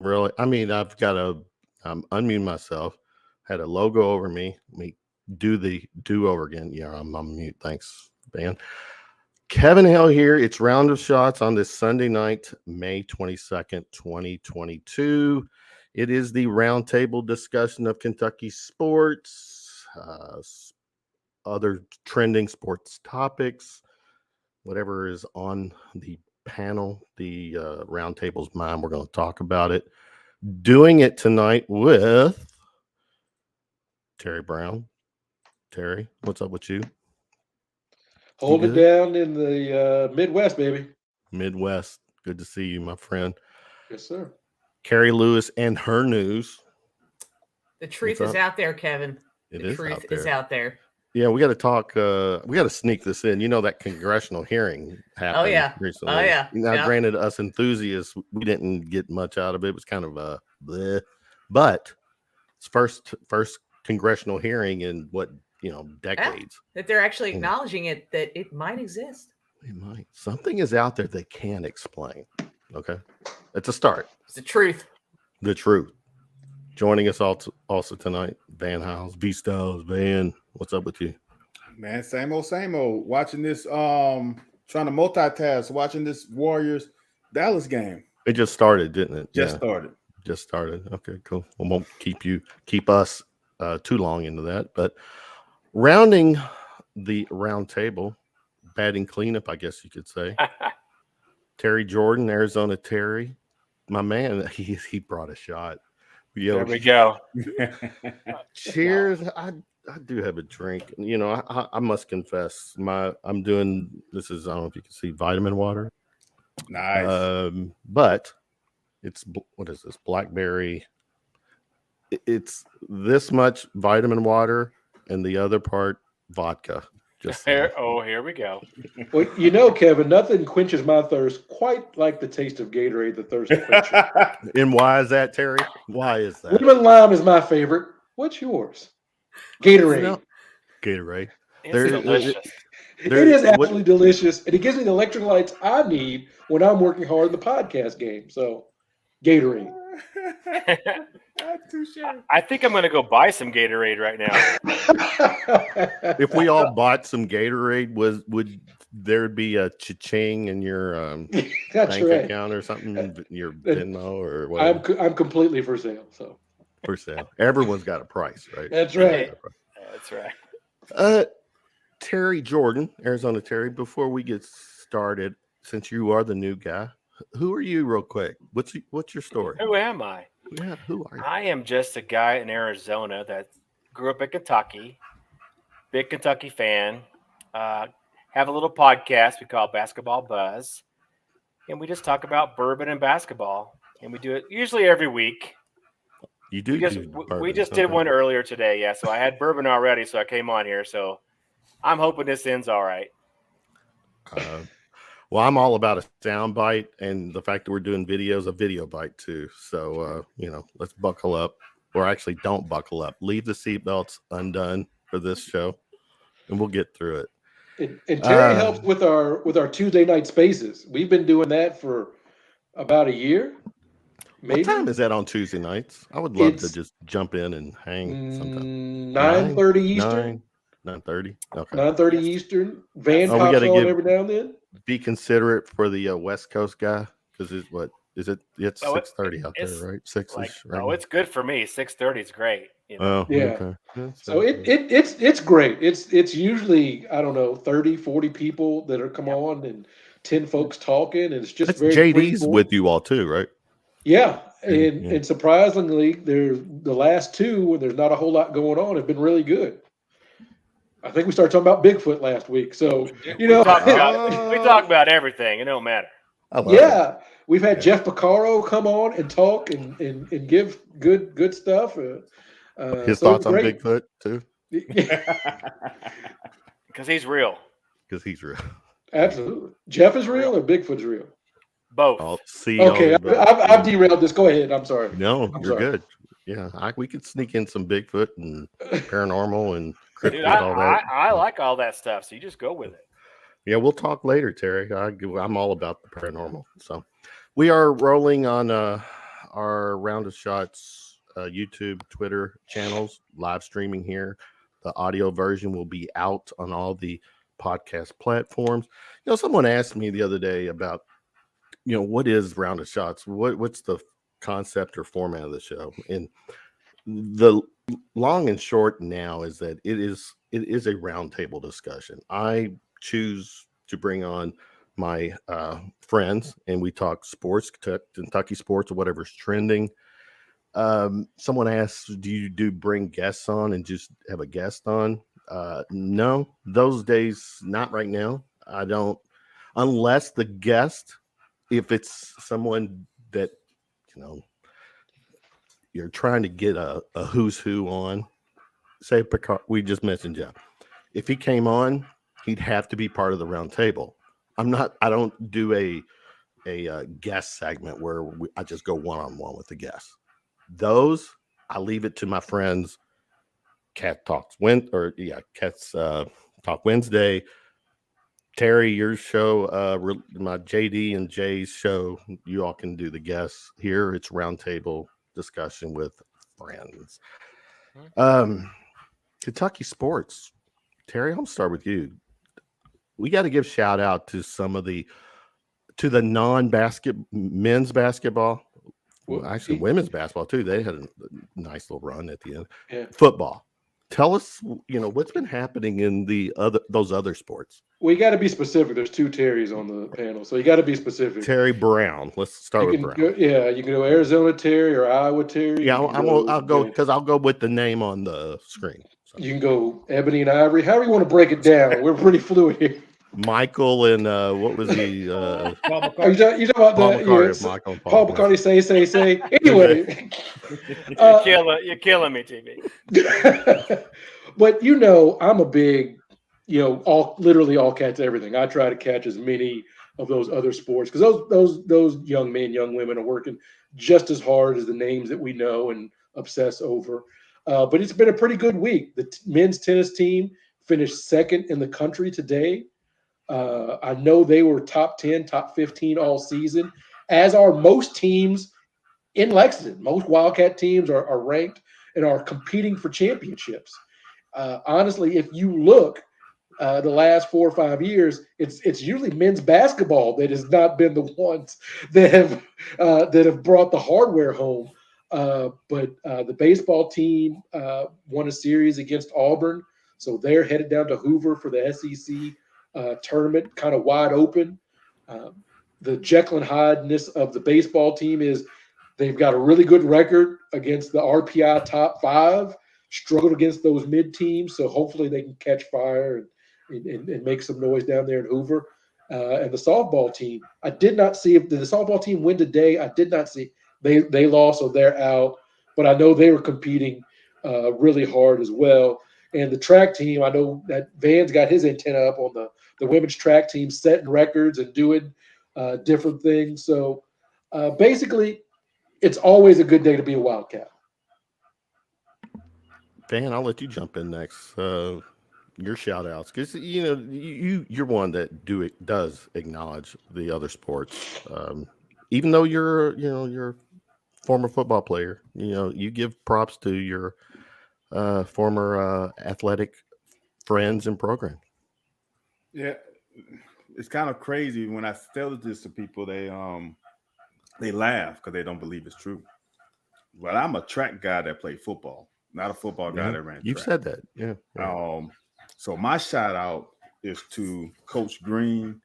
Really? I mean, I've got to unmute myself. Had a logo over me. Let me do the do-over again. Yeah, I'm on mute. Thanks, Ben. Kevin Hale here. It's Round of Shots on this Sunday night, May 22nd, 2022. It is the roundtable discussion of Kentucky sports, other trending sports topics, whatever is on the panel, the roundtable's mind. We're going to talk about it. Doing it tonight with Terry Brown. Terry, what's up with you? Hold it down in the Midwest, baby. Midwest. Good to see you, my friend. Yes, sir. Carrie Lewis and her news. The truth is out there, Kevin. The truth is out there. Yeah, we got to talk. We got to sneak this in. You know that congressional hearing happened recently. Oh, yeah. Now, granted, us enthusiasts, we didn't get much out of it. It was kind of a bleh. But it's first congressional hearing in decades. That they're actually acknowledging it, that it might exist. It might. Something is out there they can't explain. Okay. It's a start. It's the truth. The truth. Joining us also tonight, Van Hiles, V-Styles. Van, what's up with you? Man, same old. Watching this, trying to multitask, watching this Warriors Dallas game. It just started, didn't it? Just started. Okay, cool. We won't keep us too long into that. But rounding the round table, batting cleanup, I guess you could say. Terry Jordon, Arizona Terry. My man, he brought a shot. There we go. Cheers. I do have a drink. You know, I must confess, I'm doing this is, I don't know if you can see, vitamin water. Nice. But it's, what is this? Blackberry. It's this much vitamin water and the other part vodka. Here we go. Well, you know, Kevin, nothing quenches my thirst quite like the taste of Gatorade, the thirst quencher. And why is that, Terry? Why is that? Lemon lime is my favorite. What's yours? Gatorade. Gatorade. It's delicious. It is absolutely delicious, and it gives me the electrolytes I need when I'm working hard in the podcast game. So, Gatorade. I think I'm going to go buy some Gatorade right now. If we all bought some Gatorade, would there be a cha-ching in your bank account or something? Your Venmo or whatever? I'm completely for sale. So for sale. Everyone's got a price, right? That's right. That's right. Terry Jordon, Arizona Terry. Before we get started, since you are the new guy, who are you, real quick? What's your story? Who am I? Yeah, who are you? I am just a guy in Arizona that grew up in Kentucky, big Kentucky fan. Have a little podcast we call Basketball Buzz, and we just talk about bourbon and basketball, and we do it usually every week. You do? We just did one earlier today, yeah. So I had bourbon already, so I came on here. So I'm hoping this ends all right. Well, I'm all about a sound bite, and the fact that we're doing videos, a video bite too. So, let's buckle up, or actually don't buckle up. Leave the seatbelts undone for this show, and we'll get through it. And Terry helps with our Tuesday night spaces. We've been doing that for about a year. Maybe. What time is that on Tuesday nights? I would love to just jump in and hang sometime. 9:30 Eastern. 9:30. Okay. 9:30 Eastern. Van pops on every now and then. Be considerate for the West Coast guy, because it's 6:30 out there, right? 6-ish. Right? Oh, it's good for me. 6:30 is great. Oh, yeah. Okay. So it's great. It's usually, I don't know, 30, 40 people that are come on and 10 folks talking, and it's just that's very JD's with you all too, right? Yeah, and surprisingly, the last two, when there's not a whole lot going on, have been really good. I think we started talking about Bigfoot last week, so we talk about everything. It don't matter. Yeah, we've had Jeff Piccaro come on and talk and give good stuff. His thoughts on Bigfoot too, because he's real. Absolutely, Jeff is real or Bigfoot's real. Both. Okay, I've derailed this. Go ahead. I'm sorry. No, you're good. Yeah, we could sneak in some Bigfoot and paranormal and cryptid. Dude, I like all that stuff, so you just go with it. Yeah, we'll talk later, Terry. I'm all about the paranormal. So we are rolling on our Round of Shots YouTube, Twitter channels, live streaming here. The audio version will be out on all the podcast platforms. Someone asked me the other day about, what is Round of Shots? What's the concept or format of the show? And the long and short now is that it is a roundtable discussion. I choose to bring on my friends, and we talk sports, Kentucky sports, or whatever's trending. Someone asked, do you bring guests on and just have a guest on? No, those days, not right now. I don't, unless the guest, if it's someone that, you're trying to get a who's who on, say Picard, we just mentioned Jeff. If he came on, he'd have to be part of the round table. I don't do a guest segment where I just go one-on-one with the guests. Those, I leave it to my friends. Cat's Talk Wednesday. Terry, your show, my JD and Jay's show, you all can do the guests. Here it's roundtable discussion with friends. Kentucky sports. Terry, I'll start with you. We got to give shout out to to the non-basket men's basketball. Well, actually, women's basketball too. They had a nice little run at the end. Yeah. Football. Tell us, what's been happening in those other sports. We got to be specific. There's two Terrys on the panel, so you got to be specific. Terry Brown. Let's start with Brown. You can go Arizona Terry or Iowa Terry. Yeah, I'll go because I'll go with the name on the screen. So. You can go Ebony and Ivory. However you want to break it down. We're pretty fluid here. Michael and what was he? Paul McCartney. You talking about Paul McCartney say. Anyway, you're killing me, TV. But I'm a big, literally all cats everything. I try to catch as many of those other sports because those young men, young women are working just as hard as the names that we know and obsess over. But it's been a pretty good week. The men's tennis team finished second in the country today. I know they were top 10, top 15 all season, as are most teams in Lexington. Most Wildcat teams are ranked and are competing for championships. Honestly, if you look the last 4 or 5 years, it's usually men's basketball that has not been the ones that have brought the hardware home. But the baseball team won a series against Auburn, so they're headed down to Hoover for the SEC tournament, kind of wide open. The Jekyll and Hyde-ness of the baseball team is they've got a really good record against the RPI top 5, struggled against those mid teams, so hopefully they can catch fire and make some noise down there in Hoover. And the softball team, I did not see if the softball team win today. I did not see. They lost, so they're out. But I know they were competing really hard as well. And the track team, I know that Van's got his antenna up on the women's track team, setting records and doing different things. So basically, it's always a good day to be a Wildcat. Van, I'll let you jump in next. Your shout outs, because you're one that does acknowledge the other sports. Even though you're a former football player, you give props to your former athletic friends and program. Yeah, it's kind of crazy when I tell this to people. They laugh because they don't believe it's true. But I'm a track guy that played football, not a football guy that ran track. You've said that, yeah. So my shout out is to Coach Green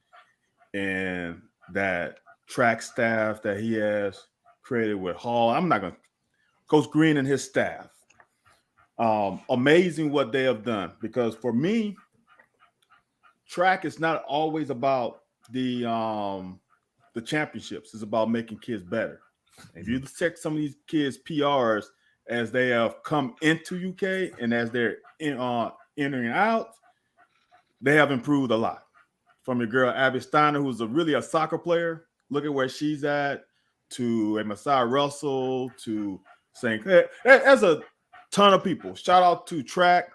and that track staff that he has created with Hall. Coach Green and his staff. Amazing what they have done, because for me, track is not always about the championships. It's about making kids better. If you check some of these kids' PRs as they have come into UK and as they're entering out, they have improved a lot. From your girl Abby Steiner, who's really a soccer player, look at where she's at, to a Messiah Russell, to St. Clair. There's a ton of people. Shout out to track,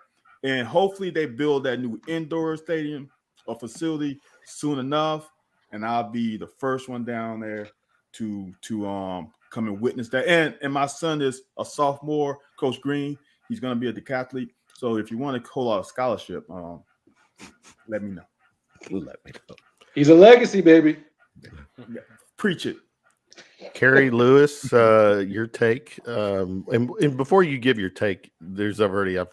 and hopefully they build that new indoor stadium or facility soon enough, and I'll be the first one down there to come and witness that. And my son is a sophomore. Coach Green, he's going to be a decathlete. So if you want to hold out a scholarship, let me know. Let me know. He's a legacy, baby. Preach it. Carrie Lewis, your take. And before you give your take, I've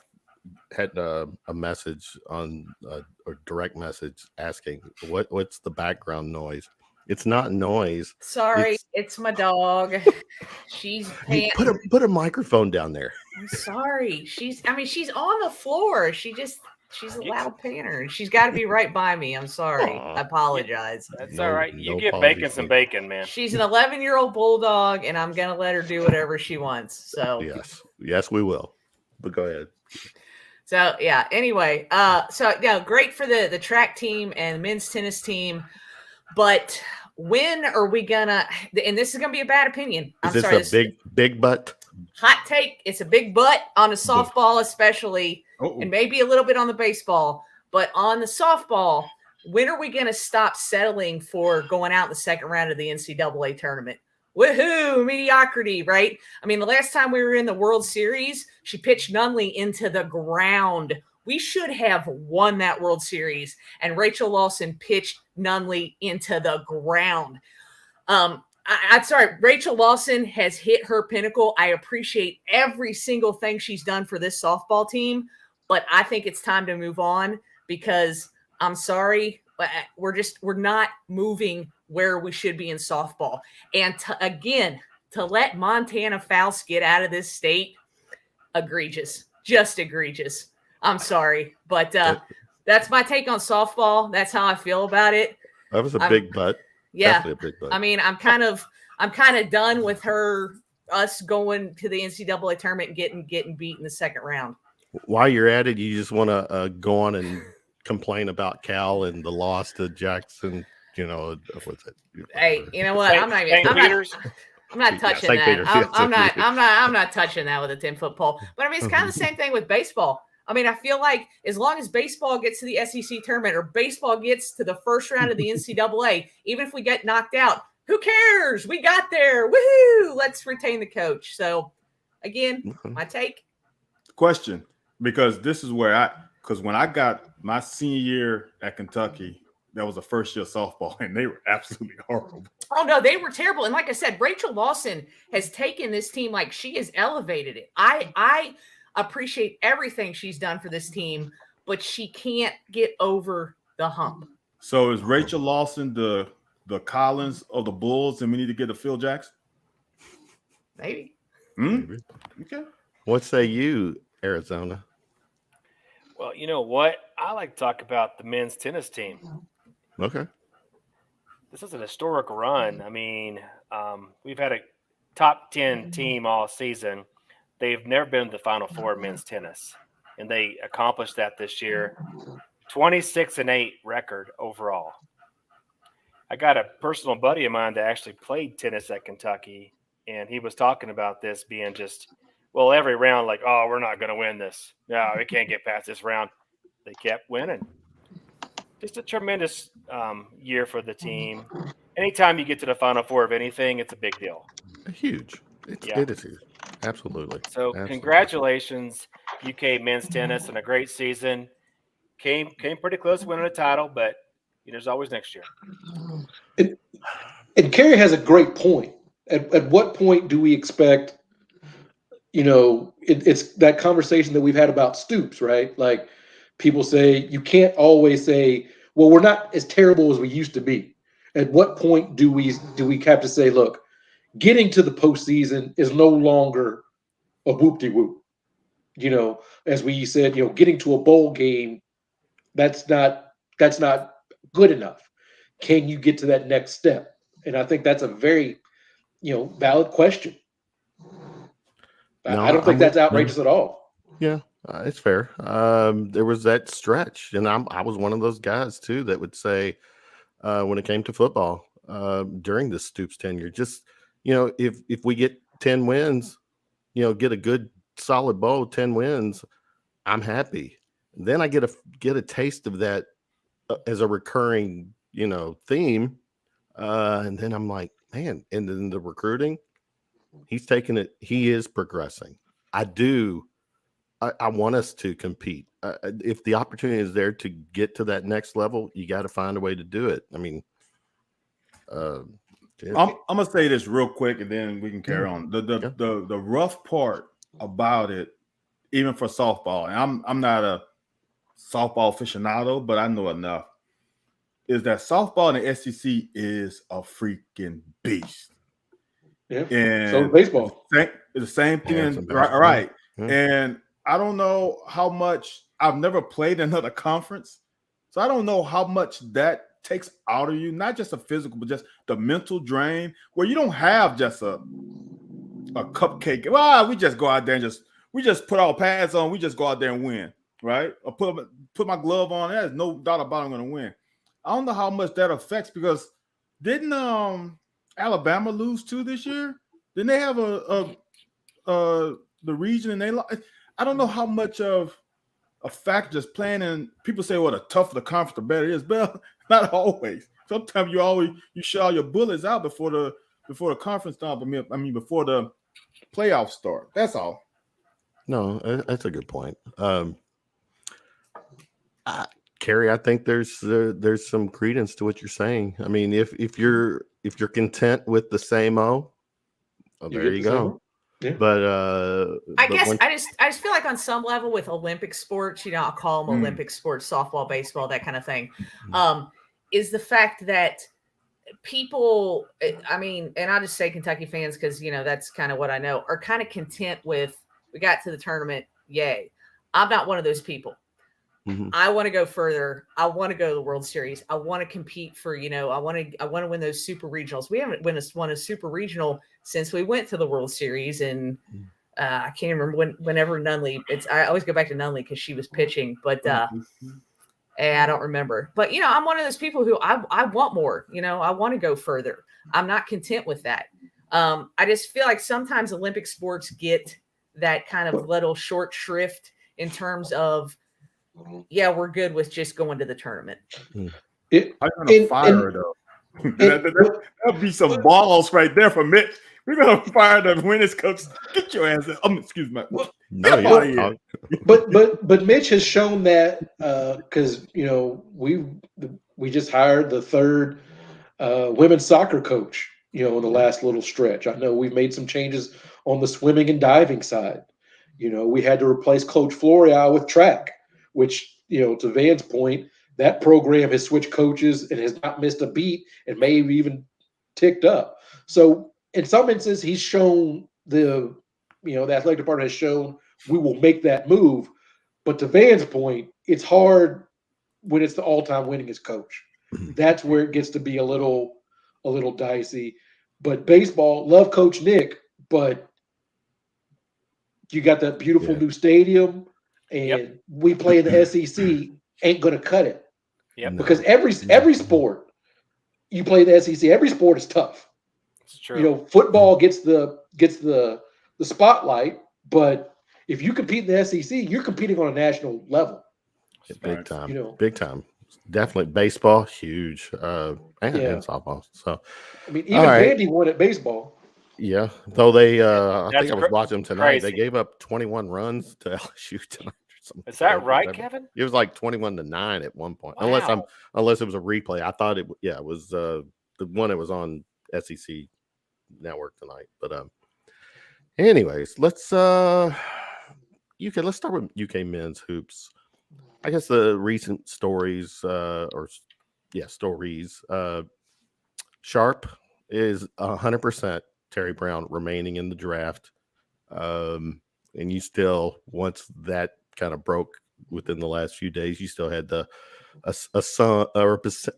had a message on a direct message asking what's the background noise. It's not noise. Sorry, it's my dog. She's Hey, panting. put a microphone down there. I'm sorry. She's on the floor. She's a loud panter. And she's got to be right by me. I'm sorry. Aw. I apologize. That's No- all right. You no get apologies, bacon some man. bacon, man. She's an 11-year-old bulldog, and I'm gonna let her do whatever she wants. So Yes, we will. But go ahead. So yeah. Anyway, great for the track team and men's tennis team, but when are we gonna? And this is gonna be a bad opinion. Is this a big butt? hot take? It's a big butt on the softball, especially, and maybe a little bit on the baseball, but on the softball, when are we gonna stop settling for going out in the second round of the NCAA tournament? Woohoo, mediocrity, right? I mean, the last time we were in the World Series, she pitched Nunley into the ground. We should have won that World Series, and Rachel Lawson pitched Nunley into the ground. I'm sorry, Rachel Lawson has hit her pinnacle. I appreciate every single thing she's done for this softball team, but I think it's time to move on because I'm sorry, but we're not moving where we should be in softball. And to let Montana Faust get out of this state, egregious, just egregious. I'm sorry, but that's my take on softball. That's how I feel about it. That was a big butt. Yeah, definitely a big butt. I mean, I'm kind of done with us going to the NCAA tournament and getting beat in the second round. While you're at it, you just want to go on and complain about Cal and the loss to Jackson. You know, what's it? Hey, you know what? I'm not touching St. that. Peter's. I'm not touching that with a 10-foot pole. But I mean, it's kind of the same thing with baseball. I mean, I feel like as long as baseball gets to the SEC tournament or baseball gets to the first round of the NCAA, even if we get knocked out, who cares? We got there. Woohoo! Let's retain the coach. So, again, my take. Question, because this is where because when I got my senior year at Kentucky, that was a first year softball, and they were absolutely horrible. Oh, no, they were terrible. And like I said, Rachel Lawson has taken this team, like she has elevated it. I appreciate everything she's done for this team, but she can't get over the hump. So is Rachel Lawson the Collins of the Bulls, and we need to get a Phil Jackson? Maybe. Maybe. Okay. What say you, Arizona? Well, you know what? I like to talk about the men's tennis team. Okay. This is an historic run. I mean, we've had a top 10 team all season. They've never been to the Final Four in men's tennis, and they accomplished that this year. 26-8 record overall. I got a personal buddy of mine that actually played tennis at Kentucky, and he was talking about this being just, well, every round, like, oh, we're not going to win this. No, we can't get past this round. They kept winning. Just a tremendous year for the team. Anytime you get to the Final Four of anything, it's a big deal. Huge. It is huge. Absolutely. So congratulations, UK men's tennis, and a great season. Came pretty close to winning a title, but there's always next year. And Carrie has a great point. At what point do we expect, it's that conversation that we've had about Stoops, right? Like people say, you can't always say, well, we're not as terrible as we used to be. At what point do we have to say, look, getting to the postseason is no longer a whoop-de-whoop. As we said, getting to a bowl game, that's not good enough. Can you get to that next step? And I think that's a very, valid question. No, I don't think that's outrageous at all. Yeah, it's fair. There was that stretch, and I was one of those guys too that would say, when it came to football, during the Stoops tenure, just if we get 10 wins, get a good solid bowl, 10 wins, I'm happy. Then I get a taste of that as a recurring, theme, and then I'm like, man. And then the recruiting, He's taking it. He is progressing. I want us to compete. If the opportunity is there to get to that next level, you got to find a way to do it. I mean, I'm gonna say this real quick, and then we can carry on. The rough part about it, even for softball, and I'm not a softball aficionado, but I know enough, is that softball in the SEC is a freaking beast. Yeah. And so baseball. It's the same thing, right? Yeah. And I don't know how much. I've never played another conference, so I don't know how much that takes out of you, not just a physical, but just the mental drain, where you don't have just a cupcake. Well, we just go out there and we just put our pads on, we just go out there and win, right? Or put my glove on. There's no doubt about I'm going to win. I don't know how much that affects, because didn't Alabama lose 2 this year? Didn't they have the region and they lost? I don't know how much of a factor just playing in. People say, well, the tougher the conference, the better it is. But not always. Sometimes you shut all your bullets out before the conference start. I mean before the playoffs start. That's all. No, that's a good point. Carrie, I think there's some credence to what you're saying. I mean, if you're content with the same there you go. Yeah. But I just feel like on some level with Olympic sports, I'll call them Olympic sports, softball, baseball, that kind of thing, is the fact that people, I mean, and I'll just say Kentucky fans, because that's kind of what I know, are kind of content with, we got to the tournament, yay. I'm not one of those people. Mm-hmm. I want to go further. I want to go to the World Series. I want to compete for, I want to win those super regionals. We haven't won a super regional since we went to the World Series, and I can't even remember whenever Nunley. I always go back to Nunley because she was pitching, but I don't remember. But I'm one of those people who I want more. I want to go further. I'm not content with that. I just feel like sometimes Olympic sports get that kind of little short shrift in terms of, yeah, we're good with just going to the tournament. I'm gonna fire her though. That'd be some balls right there for Mitch. We're gonna fire the winners coach. Get your ass out. Excuse me. No, but Mitch has shown that because we just hired the 3rd women's soccer coach. In the last little stretch. I know we've made some changes on the swimming and diving side. We had to replace Coach Florio with track, which, to Van's point, that program has switched coaches and has not missed a beat and may have even ticked up. So in some instances, he's shown the athletic department has shown we will make that move. But to Van's point, it's hard when it's the all-time winningest coach. That's where it gets to be a little dicey. But baseball, love Coach Nick, but you got that beautiful new stadium, and we play in the SEC, ain't going to cut it. Yep. Because every sport, you play the SEC, every sport is tough. It's true. Football gets the spotlight, but if you compete in the SEC, you're competing on a national level. Big time. Big time. Definitely baseball, huge. And softball. So I mean, even Vandy won at baseball. Yeah, though they I think I was watching them tonight. Crazy. They gave up 21 runs to LSU tonight. Is that right, Kevin? It was like 21-9 at one point. Wow. Unless it was a replay. I thought it was the one that was on SEC Network tonight. But anyways, let's start with UK men's hoops. I guess the recent stories stories. Sharpe is 100% Terry Brown remaining in the draft. And you still, once that kind of broke within the last few days, you still had a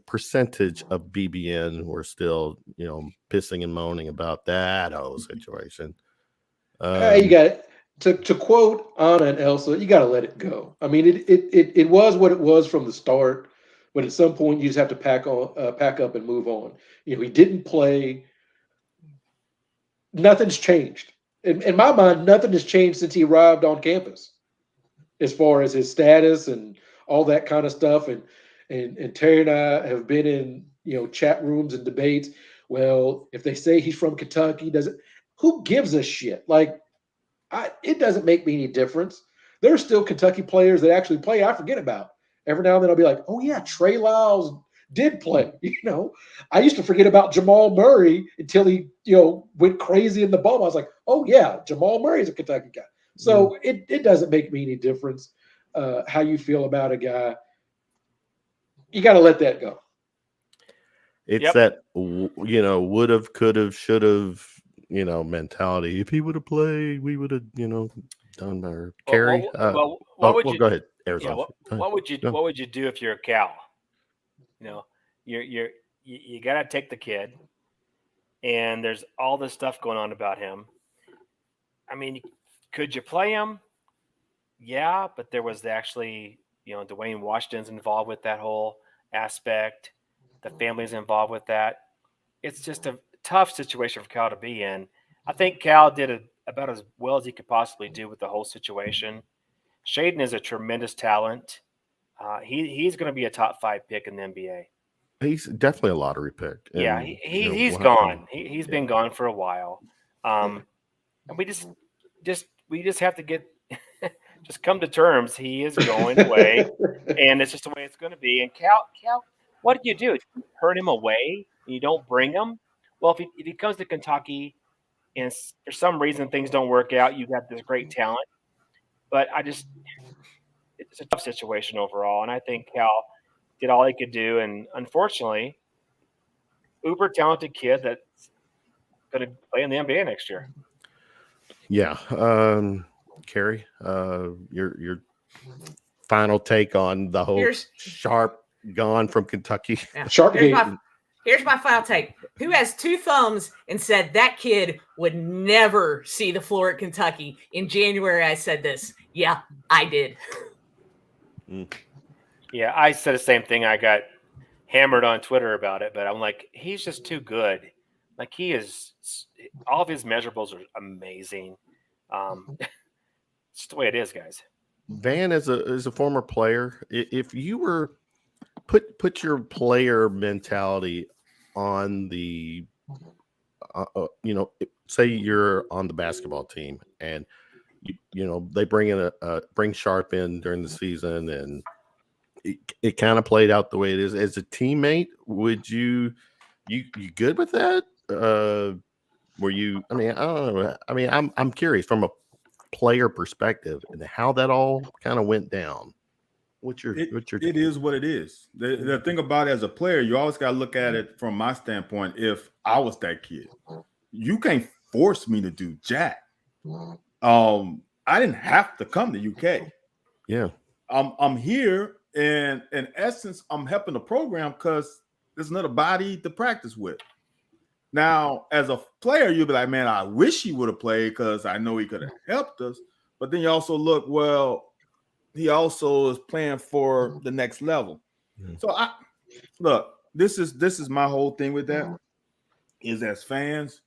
percentage of BBN were still, pissing and moaning about that whole situation. You got it. To quote Anna and Elsa, you got to let it go. I mean, it was what it was from the start, but at some point you just have to pack up and move on. He didn't play. Nothing's changed. In my mind, nothing has changed since he arrived on campus, as far as his status and all that kind of stuff. And Terry and I have been in chat rooms and debates. Well, if they say he's from Kentucky, who gives a shit? Like, it doesn't make me any difference. There are still Kentucky players that actually play I forget about. Every now and then I'll be like, oh yeah, Trey Lyles did play. I used to forget about Jamal Murray until he, went crazy in the bubble. I was like, oh yeah, Jamal Murray's a Kentucky guy. So it doesn't make me any difference how you feel about a guy. You got to let that go. It's that, would have, could have, should have, mentality. If he would have played, we would have, done better. Carrie, what would you go ahead, Yeah, Arizona. what would you do if you're a Cal? You got to take the kid, and there's all this stuff going on about him. I mean, could you play him? Yeah, but there was actually, Dwayne Washington's involved with that whole aspect. The family's involved with that. It's just a tough situation for Cal to be in. I think Cal did about as well as he could possibly do with the whole situation. Shaden is a tremendous talent. He's going to be a top 5 pick in the NBA. He's definitely a lottery pick. And, he's gone. He's been gone for a while. And we just have to get just come to terms. He is going away, and it's just the way it's going to be. And Cal, what do? You turn him away and you don't bring him? Well, if he comes to Kentucky and for some reason things don't work out, you got this great talent. But it's a tough situation overall. And I think Cal did all he could do. And unfortunately, uber talented kid that's going to play in the NBA next year. Yeah. Carrie, your final take on the whole Sharpe gone from Kentucky. Yeah. Sharpe. Here's my final take. Who has 2 thumbs and said that kid would never see the floor at Kentucky? In January, I said this. Yeah, I did. Yeah, I said the same thing. I got hammered on Twitter about it, but I'm like, he's just too good. Like, he is – all of his measurables are amazing. It's the way it is, guys. Van, as a former player, if you were – Put your player mentality on the, say you're on the basketball team and they bring Sharpe in during the season and it kind of played out the way it is. As a teammate, would you good with that? Were you? I mean, I don't know. I mean, I'm curious from a player perspective and how that all kind of went down. It is what it is. The thing about it as a player, you always got to look at it from my standpoint. If I was that kid, you can't force me to do jack. I didn't have to come to UK. Yeah. I'm here, and in essence, I'm helping the program because there's another body to practice with. Now, as a player, you'll be like, man, I wish he would have played because I know he could have helped us. But then you also look, well, he also is playing for the next level. So this is my whole thing with that is as fans,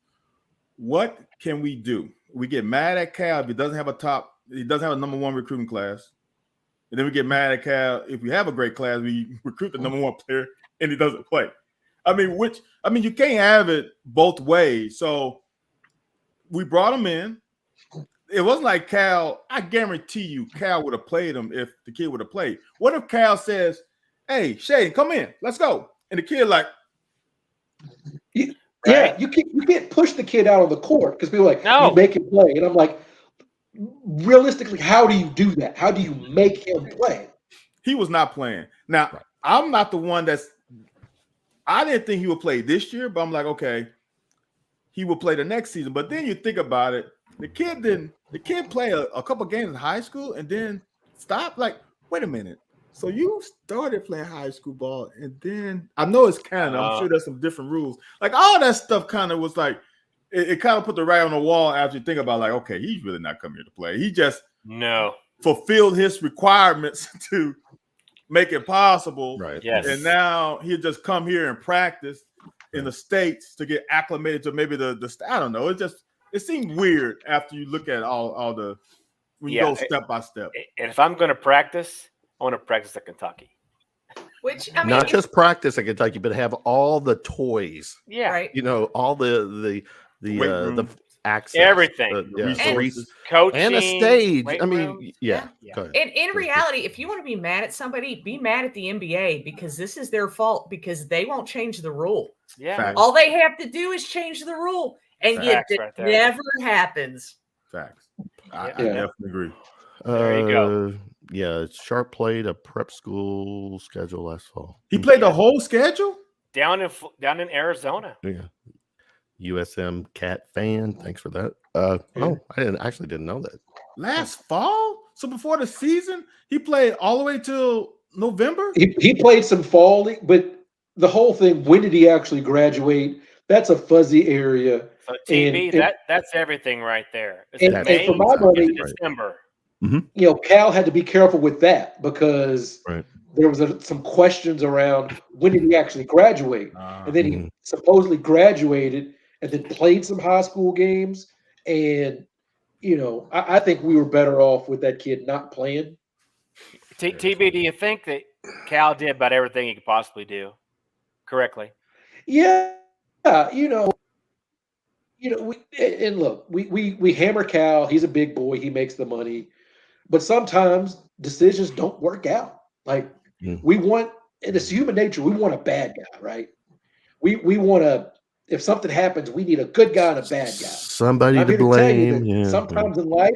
what can we do? We get mad at Cal if he doesn't have a number 1 recruiting class. And then we get mad at Cal if we have a great class, we recruit the number 1 player and he doesn't play. I mean, you can't have it both ways. So we brought him in. It wasn't like Cal. I guarantee you, Cal would have played him if the kid would have played. What if Cal says, "Hey, Shaden, come in, let's go," and the kid like, yeah, you can't push the kid out on the court because people are like, no, you make him play, and I'm like, realistically, how do you do that? How do you make him play? He was not playing. Now, I'm not the one I didn't think he would play this year, but I'm like, okay, he will play the next season. But then you think about it. The kid played a couple games in high school and then stopped. Like, wait a minute. So you started playing high school ball and then I know it's Canada. I'm sure there's some different rules. Like all that stuff kind of was like it kind of put the right on the wall after you think about like, okay, he's really not coming here to play. He just fulfilled his requirements to make it possible. Right. Yes. And now he'll just come here and practice in the States to get acclimated to maybe the I don't know. It seemed weird after you look at all the when you go step by step. And if I'm going to practice, I want to practice at Kentucky. Which I mean, not just practice at Kentucky, but have all the toys. Yeah, right. All the access, Everything. Resources. Coaching and a stage. weight I mean, rooms. yeah. Yeah. Go ahead. And in reality, if you want to be mad at somebody, be mad at the NBA because this is their fault because they won't change the rule. Yeah. Facts. All they have to do is change the rule, and yet Facts it right there. never happens. Facts. I Yeah. definitely agree. There you go. Yeah, Sharpe played a prep school schedule last fall. He played the whole schedule? Down in Arizona. Yeah. USM Cat fan. Thanks for that. Oh, I didn't know that. Last fall? So before the season, he played all the way till November? He played some fall league, but the whole thing, when did he actually graduate? That's a fuzzy area. So TB, And- that's everything right there. It's And- May and for my money- to December. You know, Cal had to be careful with that because Right. there was some questions around when did he actually graduate, and then he Mhm. supposedly graduated and then played some high school games. And you know, I think we were better off with that kid not playing. TB, do you think that Cal did about everything he could possibly do correctly? Yeah, you know, we hammer Cal. He's a big boy. He makes the money, but sometimes decisions don't work out. Like we want, and it's human nature. We want a bad guy, right? We want to. If something happens, we need a good guy and a bad guy. Somebody I'm to here to tell you blame. that sometimes in life,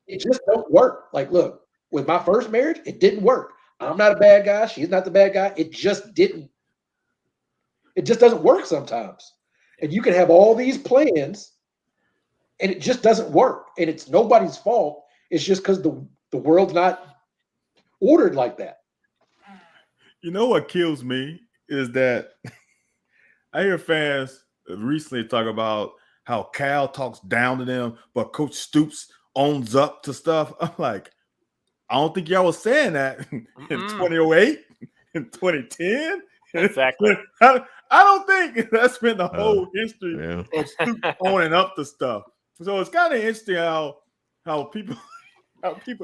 it just don't work. Like, look, with my first marriage, it didn't work. I'm not a bad guy. She's not the bad guy. It just didn't. It just doesn't work sometimes. And you can have all these plans, and it just doesn't work. And it's nobody's fault. It's just because the world's not ordered like that. You know what kills me is that I hear fans recently talk about how Cal talks down to them, but Coach Stoops owns up to stuff. I'm like, I don't think y'all was saying that in 2008, in 2010. Exactly. I don't think that's been the whole history Yeah. of Stoops owning up to stuff. So it's kind of interesting how people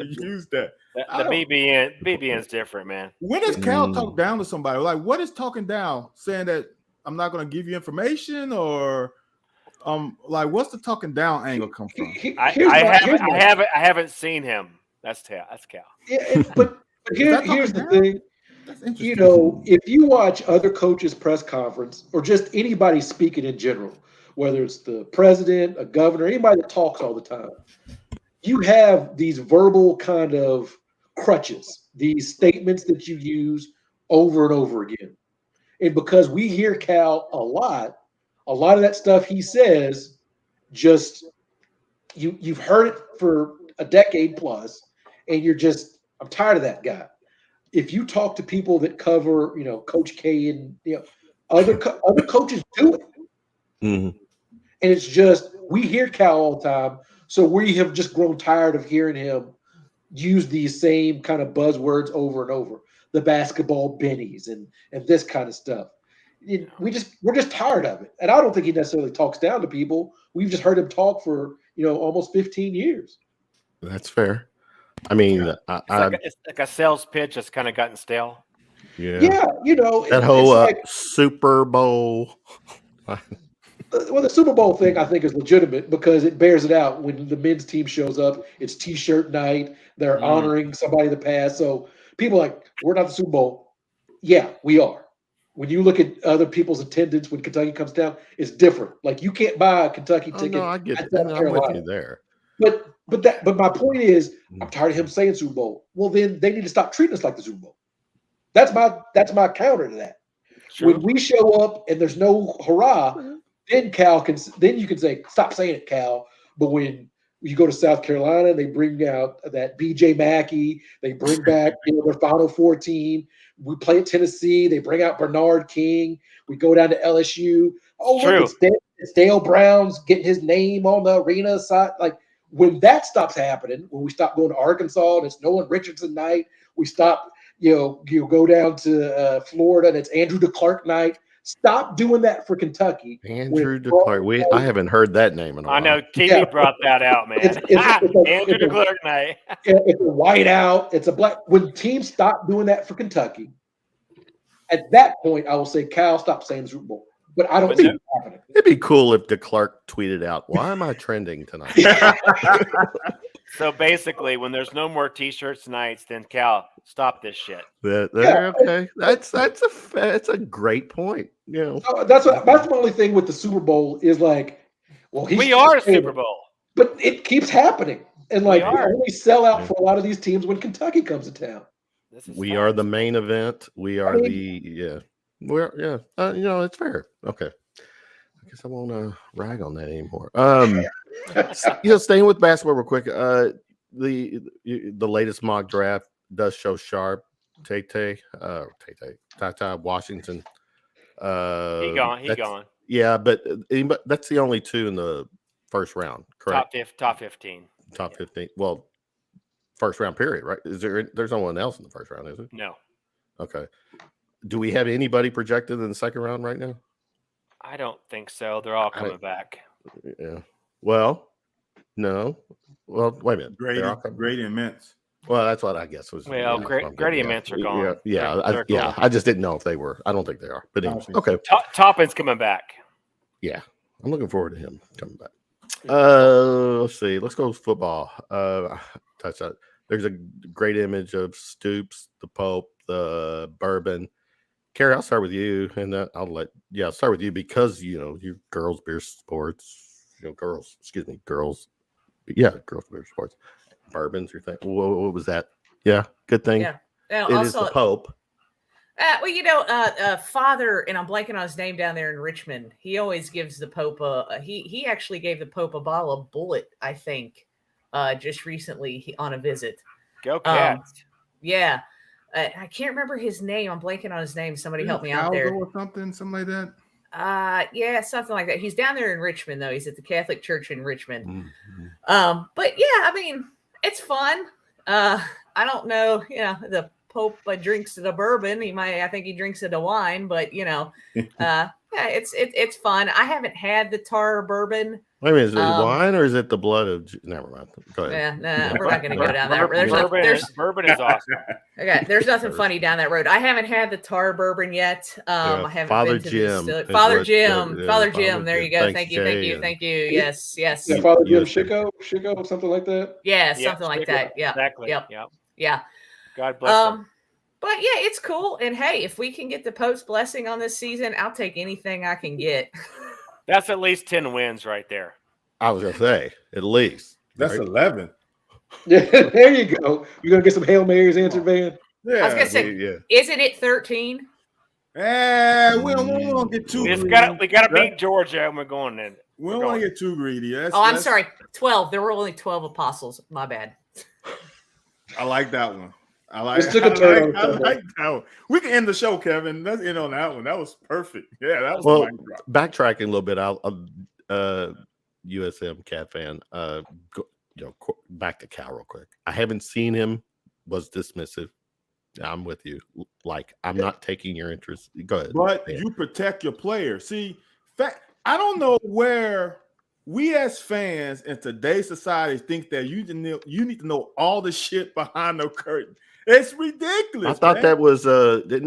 use that. The BBN is different, man. When does Cal talk down to somebody? Like, what is talking down? Saying that I'm not going to give you information, or like, what's the talking down angle come from? I haven't seen him. That's Cal. Yeah, but here's the thing. You know, if you watch other coaches' press conference or just anybody speaking in general, whether it's the president, a governor, anybody that talks all the time, you have these verbal kind of crutches, these statements that you use over and over again. And because we hear Cal a lot of that stuff he says, just you've heard it for a decade plus, and you're just, I'm tired of that guy. If you talk to people that cover, you know, Coach K and other coaches do it, and it's just we hear Cal all the time, so we have just grown tired of hearing him use these same kind of buzzwords over and over. The basketball bennies and this kind of stuff. We're just tired of it, and I don't think he necessarily talks down to people. We've just heard him talk for almost 15 years. That's fair. I mean, it's like a sales pitch that's kind of gotten stale. Yeah, that whole Super Bowl. Well, the Super Bowl thing I think is legitimate because it bears it out. When the men's team shows up, it's T-shirt night. They're honoring somebody in the past. So people are like, we're not the Super Bowl. Yeah, we are. When you look at other people's attendance when Kentucky comes down, it's different. Like you can't buy a Kentucky ticket. No, I get that. I'm with you there. But my point is, I'm tired of him saying Super Bowl. Well, then they need to stop treating us like the Super Bowl. That's my counter to that. Sure. When we show up and there's no hurrah, then you can say, stop saying it, Cal. But when you go to South Carolina, they bring out that BJ Mackey, they bring back their Final Four team. We play at Tennessee, they bring out Bernard King. We go down to LSU. Oh, look, it's Dale Brown's getting his name on the arena side. Like when that stops happening, when we stop going to Arkansas and it's Nolan Richardson night, we stop, you go down to Florida and it's Andrew DeClark night. Stop doing that for Kentucky. Andrew DeClark. I haven't heard that name in a while. I know. TV brought that out, man. Andrew DeClark night. It's a white out. It's a black. When teams stop doing that for Kentucky, at that point, I will say, Cal, stop saying the Super Bowl. but I don't see it happening. It'd be cool if DeClerc tweeted out, "Why am I trending tonight?" So basically, when there's no more T-shirts nights, then Cal, stop this shit. Okay, that's a great point. You know, That's my only thing with the Super Bowl is like, well, we are a Super Bowl, but it keeps happening, and like we only sell out for a lot of these teams when Kentucky comes to town. We are the main event. We are you know, it's fair. Okay, I guess I won't rag on that anymore. You know, staying with basketball real quick. The latest mock draft does show Sharpe, Tata Washington. He gone. Yeah, but that's the only two in the first round, correct? Top 15. Top 15. Well, first round period, right? There's no one else in the first round, is it? No. Okay. Do we have anybody projected in the second round right now? I don't think so. They're all coming back. Yeah. Well, no. Well, wait a minute. Grady and Mintz. Well, that's what I guess was. Well, Grady and Mintz are gone. Yeah. I just didn't know if they were. I don't think they are. But anyway, okay. Toppin's coming back. Yeah, I'm looking forward to him coming back. Let's see. Let's go with football. Touch that. There's a great image of Stoops, the Pope, the Bourbon. Carrie, I'll start with you, and I'll start with you because you know you girls beer sports. You know, girls. Yeah, girls beer sports. Bourbon's your thing. What was that? Yeah, good thing. Yeah, it is the Pope. Well, you know, Father, and I'm blanking on his name down there in Richmond. He always gives the Pope he actually gave the Pope a bottle of Bullet, I think, just recently on a visit. Go Cats! Yeah, I can't remember his name. I'm blanking on his name. Somebody help me out there. Or something like that. Yeah, something like that. He's down there in Richmond, though. He's at the Catholic Church in Richmond. Mm-hmm. But yeah, I mean, it's fun. I don't know, you know, the Pope drinks the bourbon. I think he drinks the wine, but you know, yeah, it's fun. I haven't had the tar bourbon. Wait a minute, is it wine or is it the blood of? Never mind. Go ahead. Yeah, we're not going to go down that road. Bourbon is awesome. Okay, there's nothing funny down that road. I haven't had the tar bourbon yet. I haven't Father been to Jim. Father Jim. There you go. Thank you. Yes. Yeah, Father Jim Chico, something like that. Yeah, something like that. Yeah, exactly. Yep. Yeah. God bless him. But yeah, it's cool. And hey, if we can get the Pope's blessing on this season, I'll take anything I can get. That's at least 10 wins right there. I was gonna say at least. That's 11. Yeah, there you go. You're gonna get some Hail Marys answered, Van. Yeah, I was gonna say, isn't it 13? We don't want to get too greedy. We gotta beat Georgia, and we're going in. We don't want to get too greedy. I'm sorry, 12. There were only 12 apostles. My bad. I like that one. I like that one. We can end the show, Kevin. Let's end on that one. That was perfect. Yeah, that was backtracking a little bit. I'll USM Cat fan. Back to Cal real quick. I haven't seen him. Was dismissive. I'm with you. Like I'm not taking your interest. Go ahead. But you protect your players. See, I don't know where we as fans in today's society think that you need to know all the shit behind the curtain. It's ridiculous. I thought that was isn't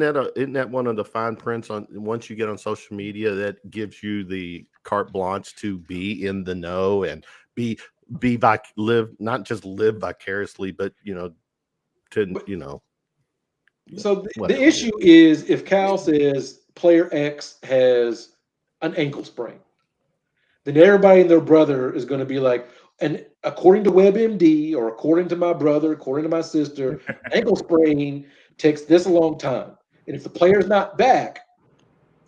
that one of the fine prints on once you get on social media that gives you the carte blanche to be in the know and not just live vicariously, but So the issue is if Cal says player X has an ankle sprain, then everybody and their brother is going to be like, and according to WebMD or according to my brother, according to my sister, ankle sprain takes this a long time. And if the player's not back,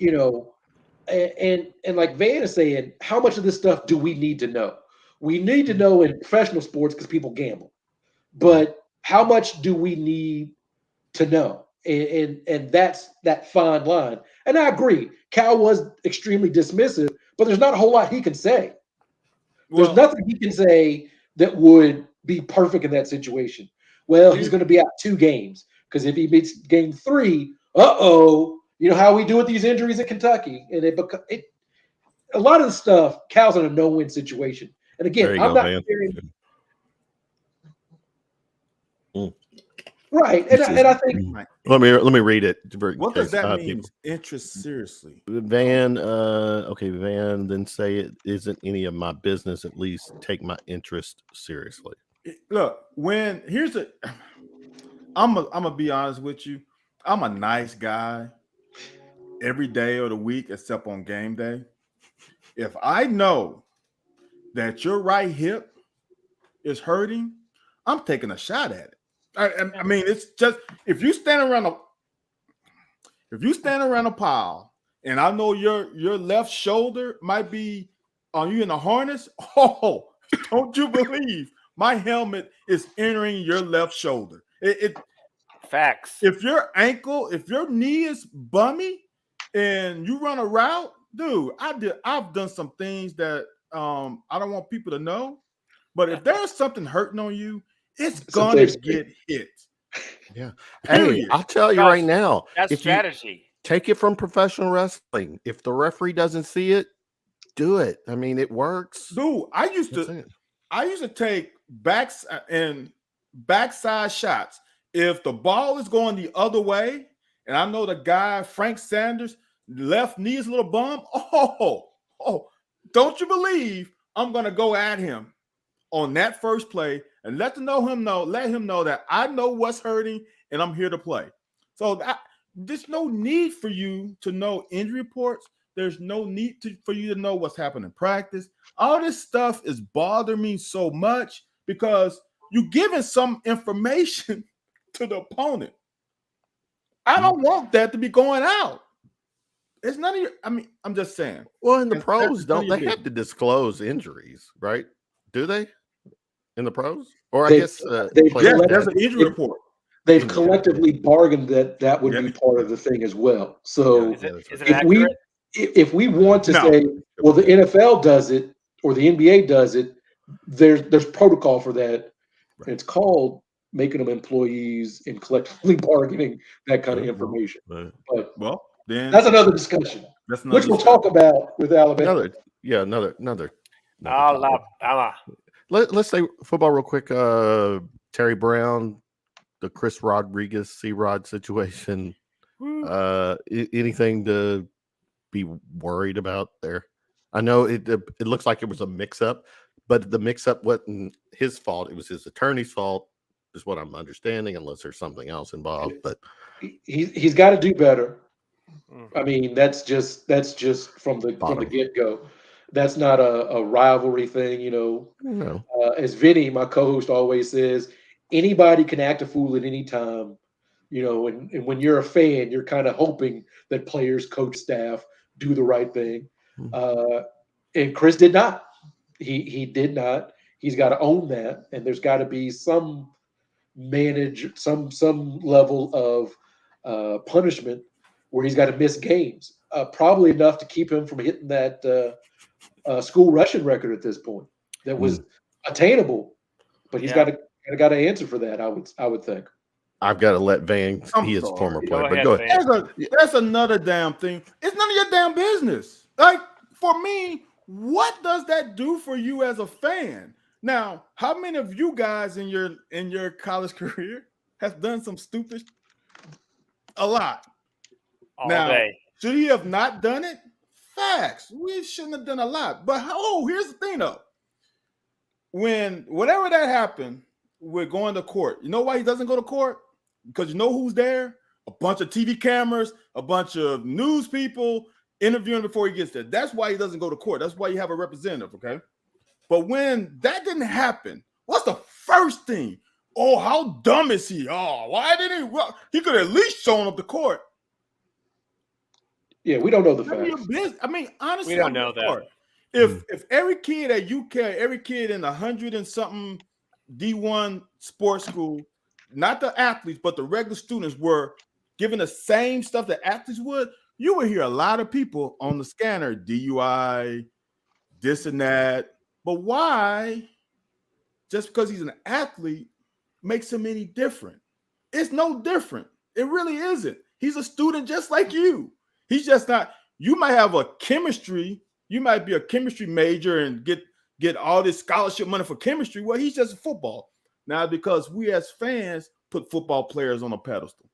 and like Van is saying, how much of this stuff do we need to know? We need to know in professional sports because people gamble. But how much do we need to know? And that's that fine line. And I agree, Cal was extremely dismissive, but there's not a whole lot he can say. There's nothing he can say that would be perfect in that situation. Well, he's going to be out 2 games because if he beats game 3, you know how we do with these injuries at Kentucky. And a lot of the stuff, Cal's in a no-win situation. And again, I'm not comparing. Right, and I think let me read it. What does that mean? Interest seriously. Van, okay, Van, then say it isn't any of my business. At least take my interest seriously. Look, I'm gonna be honest with you. I'm a nice guy every day of the week except on game day. If I know that your right hip is hurting, I'm taking a shot at it. I mean, it's just if you stand around a pile and I know your left shoulder might be on you in a harness, oh, don't you believe my helmet is entering your left shoulder. Facts. If your knee is bummy and you run a route, dude, I've done some things that I don't want people to know. But if there's something hurting on you, it's gonna get hit. Yeah. Period. Hey, I'll tell you right now. That's strategy. Take it from professional wrestling. If the referee doesn't see it, do it. I mean, it works. Dude, I used to take backside shots. If the ball is going the other way, and I know the guy, Frank Sanders, left knee is a little bum. Oh, don't you believe I'm gonna go at him on that first play and let him know that I know what's hurting and I'm here to play. So there's no need for you to know injury reports. There's no need for you to know what's happening in practice. All this stuff is bothering me so much because you're giving some information to the opponent. I don't want that to be going out. It's none of your. I mean, I'm just saying. Well, in the pros, don't they have to disclose injuries, right? Do they? In the pros, or I guess there's an injury report. They've collectively bargained that would be part of the thing as well. So is it accurate? If we want to say, well, the NFL does it or the NBA does it, there's protocol for that. Right. It's called making them employees and collectively bargaining that kind of information. Right. But then that's another discussion, which we'll talk about with Alabama. Another. Alabama. Let's say football real quick. Terry Brown, the Chris Rodriguez C-Rod situation. Anything to be worried about there? I know it looks like it was a mix-up, but the mix-up wasn't his fault. It was his attorney's fault, is what I'm understanding, unless there's something else involved. But he's got to do better. I mean, that's just from the get-go. That's not a rivalry thing, you know. No. As Vinny, my co-host, always says, anybody can act a fool at any time, you know. And when you're a fan, you're kind of hoping that players, coach, staff do the right thing. And Chris did not. He did not. He's got to own that, and there's got to be some level of punishment where he's got to miss games, probably enough to keep him from hitting that school rushing record at this point that was attainable. But he's got to answer for that. I would think. I've got to let Van. He is a former player, but go ahead. That's another damn thing. It's none of your damn business. Like, for me, what does that do for you as a fan? Now, how many of you guys in your college career has done some stupid? A lot. All day. Should he have not done it? Facts. We shouldn't have done a lot. But here's the thing though. Whenever that happened, we're going to court. You know why he doesn't go to court? Because you know who's there? A bunch of TV cameras, a bunch of news people interviewing before he gets there. That's why he doesn't go to court. That's why you have a representative, okay? But when that didn't happen, what's the first thing? Oh, how dumb is he? Oh, why didn't he? Well, he could at least shown up to court. Yeah, we don't know the facts. I mean, honestly, we don't know that. If every kid at UK, every kid in 100 and something D1 sports school, not the athletes, but the regular students were given the same stuff that athletes would, you would hear a lot of people on the scanner, DUI, this and that. But why, just because he's an athlete, makes him any different? It's no different. It really isn't. He's a student just like you. He's just not. You might have a chemistry. You might be a chemistry major and get all this scholarship money for chemistry. Well, he's just a football. Now, because we as fans put football players on a pedestal,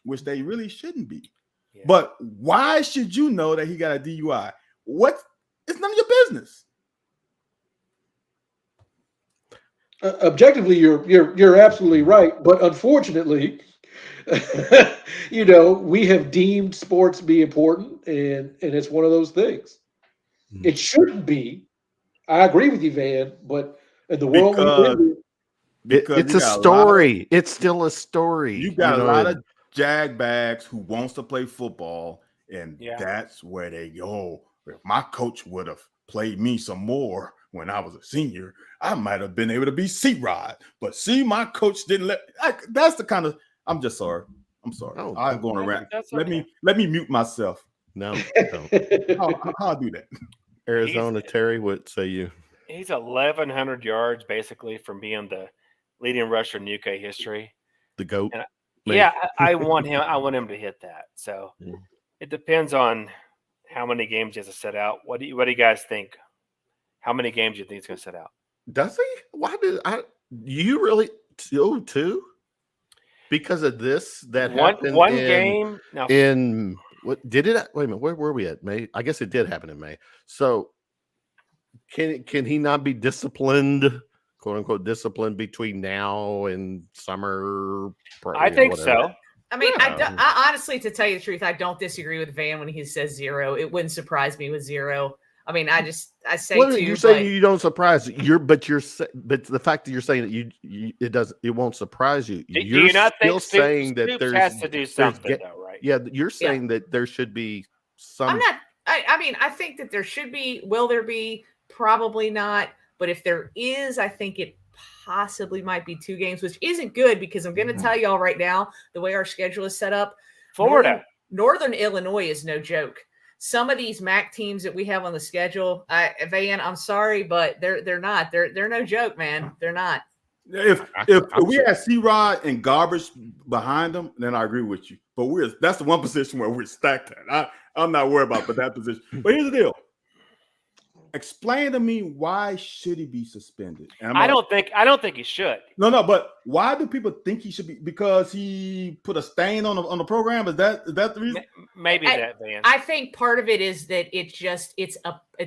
which they really shouldn't be. Yeah. But why should you know that he got a DUI? It's none of your business. Objectively, you're absolutely right, but unfortunately, we have deemed sports be important, and it's one of those things. It shouldn't be. I agree with you, Van, but in the world we live in, It's a story. It's still a story. You got a lot of jagbags who wants to play football, and that's where they go. If my coach would have played me some more when I was a senior, I might have been able to be C-Rod. But see, my coach didn't let. That's the kind of. I'm just sorry. I'm sorry. Oh, I'm going around. Okay. Let me mute myself. No. How do that? Arizona, Terry, what say you? He's 1,100 yards basically from being the leading rusher in UK history. The GOAT. And I want him. I want him to hit that. So it depends on how many games he has to set out. What do you guys think? How many games do you think he's going to set out? Does he? Why did you really? Two? Because of this that happened one game. Now, in what did it? Wait a minute. Where were we at? May? I guess it did happen in May. So can he not be disciplined, quote unquote, disciplined between now and summer? I think so. I mean, I honestly, to tell you the truth, I don't disagree with Van when he says 0. It wouldn't surprise me with 0. I mean, I say well, two. You're saying you don't surprise but the fact that you're saying that it won't surprise you. Do you not think saying that Stoops there's has to do something though, right? Yeah, you're saying that there should be some. I'm not. I mean, I think that there should be. Will there be? Probably not. But if there is, I think it possibly might be 2 games, which isn't good because I'm going to tell y'all right now the way our schedule is set up. Florida, Northern Illinois is no joke. Some of these MAC teams that we have on the schedule, Van, I'm sorry, but they're not. They're no joke, man. They're not. If we had C-Rod and garbage behind them, then I agree with you. But that's the one position where we're stacked at. I'm not worried about that position. But here's the deal. Explain to me why should he be suspended? I don't think he should. No, but why do people think he should be? Because he put a stain on the program? Is that the reason? Maybe that, Van. I think part of it is that it's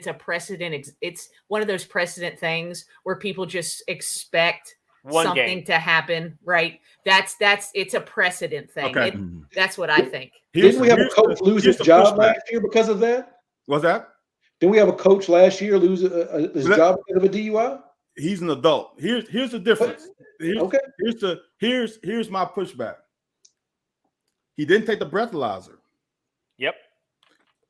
a precedent. It's one of those precedent things where people just expect something to happen, right? It's a precedent thing. Okay. That's what I think. Didn't we have a coach lose his job last year because of that? What's that? Didn't we have a coach last year lose his job because of a DUI? He's an adult. Here's the difference. Here's my pushback. He didn't take the breathalyzer. Yep.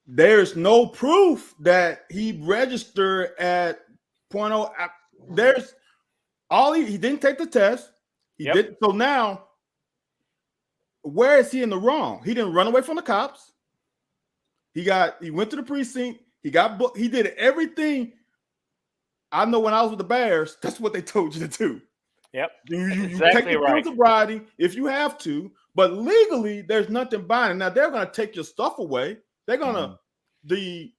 There's no proof that he registered at 0.0. There's all he didn't take the test. He didn't. So now, where is he in the wrong? He didn't run away from the cops. He went to the precinct. He got booked. He did everything. I know when I was with the Bears, that's what they told you to do. Yep. You exactly take right. sobriety if you have to, but legally there's nothing binding. Now they're going to take your stuff away. They're going to the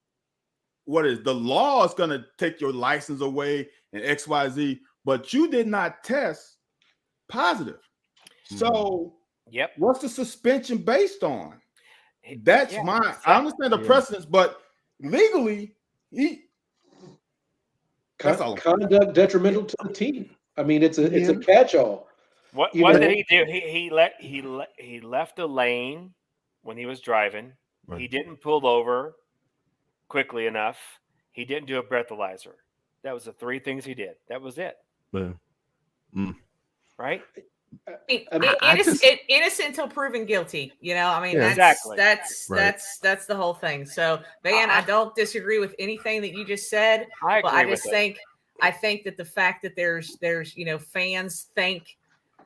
law is going to take your license away and XYZ, but you did not test positive. So what's the suspension based on? That's I understand the precedence, but legally, conduct detrimental to the team. I mean, it's a catch-all. What did he do? He left a lane when he was driving. Right. He didn't pull over quickly enough. He didn't do a breathalyzer. That was the 3 things he did. That was it. Right? Innocent until proven guilty. I mean, that's the whole thing. So, Van, I don't disagree with anything that you just said. I think that the fact that there's fans think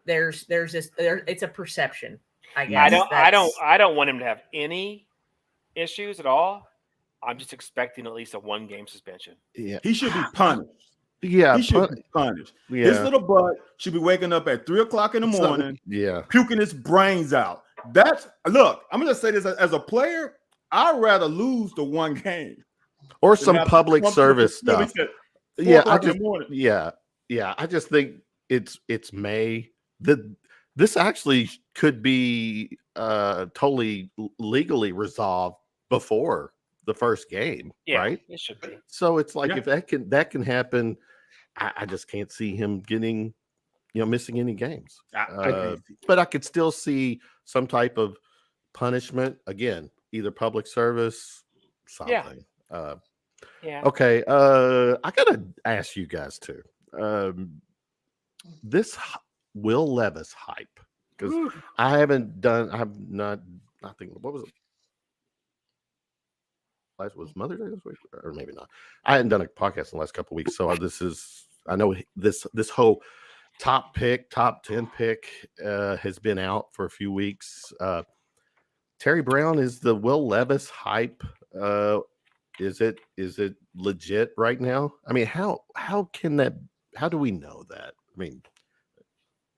there's this it's a perception. I guess I don't want him to have any issues at all. I'm just expecting at least a 1-game suspension. Yeah, he should be punished. Yeah, he should be punished. Yeah. His little butt should be waking up at 3:00 in the morning, puking his brains out. Look, I'm gonna say this as a player, I'd rather lose the 1 game or some public service stuff. I just think it's May. this actually could be totally legally resolved before the first game, Yeah, right? it should be. So it's like Yeah. if that can happen, I just can't see him getting, missing any games. But I could still see some type of punishment again, either public service, something. Yeah. Okay, I gotta ask you guys too. This Will Levis hype, because I think what was it? Was Mother's Day this week, or maybe not? I hadn't done a podcast in the last couple of weeks, so I know this whole top 10 pick has been out for a few weeks. Terry Brown is the Will Levis hype. Is it legit right now? I mean, how do we know that?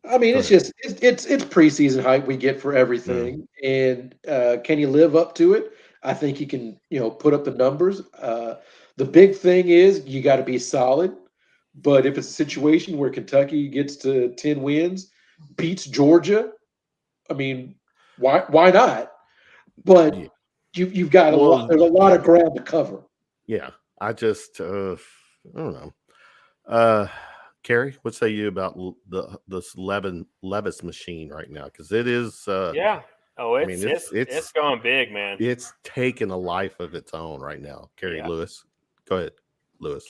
I mean, it's just it's preseason hype we get for everything, and can you live up to it? I think he can, put up the numbers. The big thing is you got to be solid. But if it's a situation where Kentucky gets to 10 wins, beats Georgia, I mean, why not? But you've got there's a lot of ground to cover. Yeah, I just I don't know. Carrie, what say you about this Levis machine right now? Because it is. It's going big, man. It's taken a life of its own right now. Carrie Lewis, go ahead, Lewis.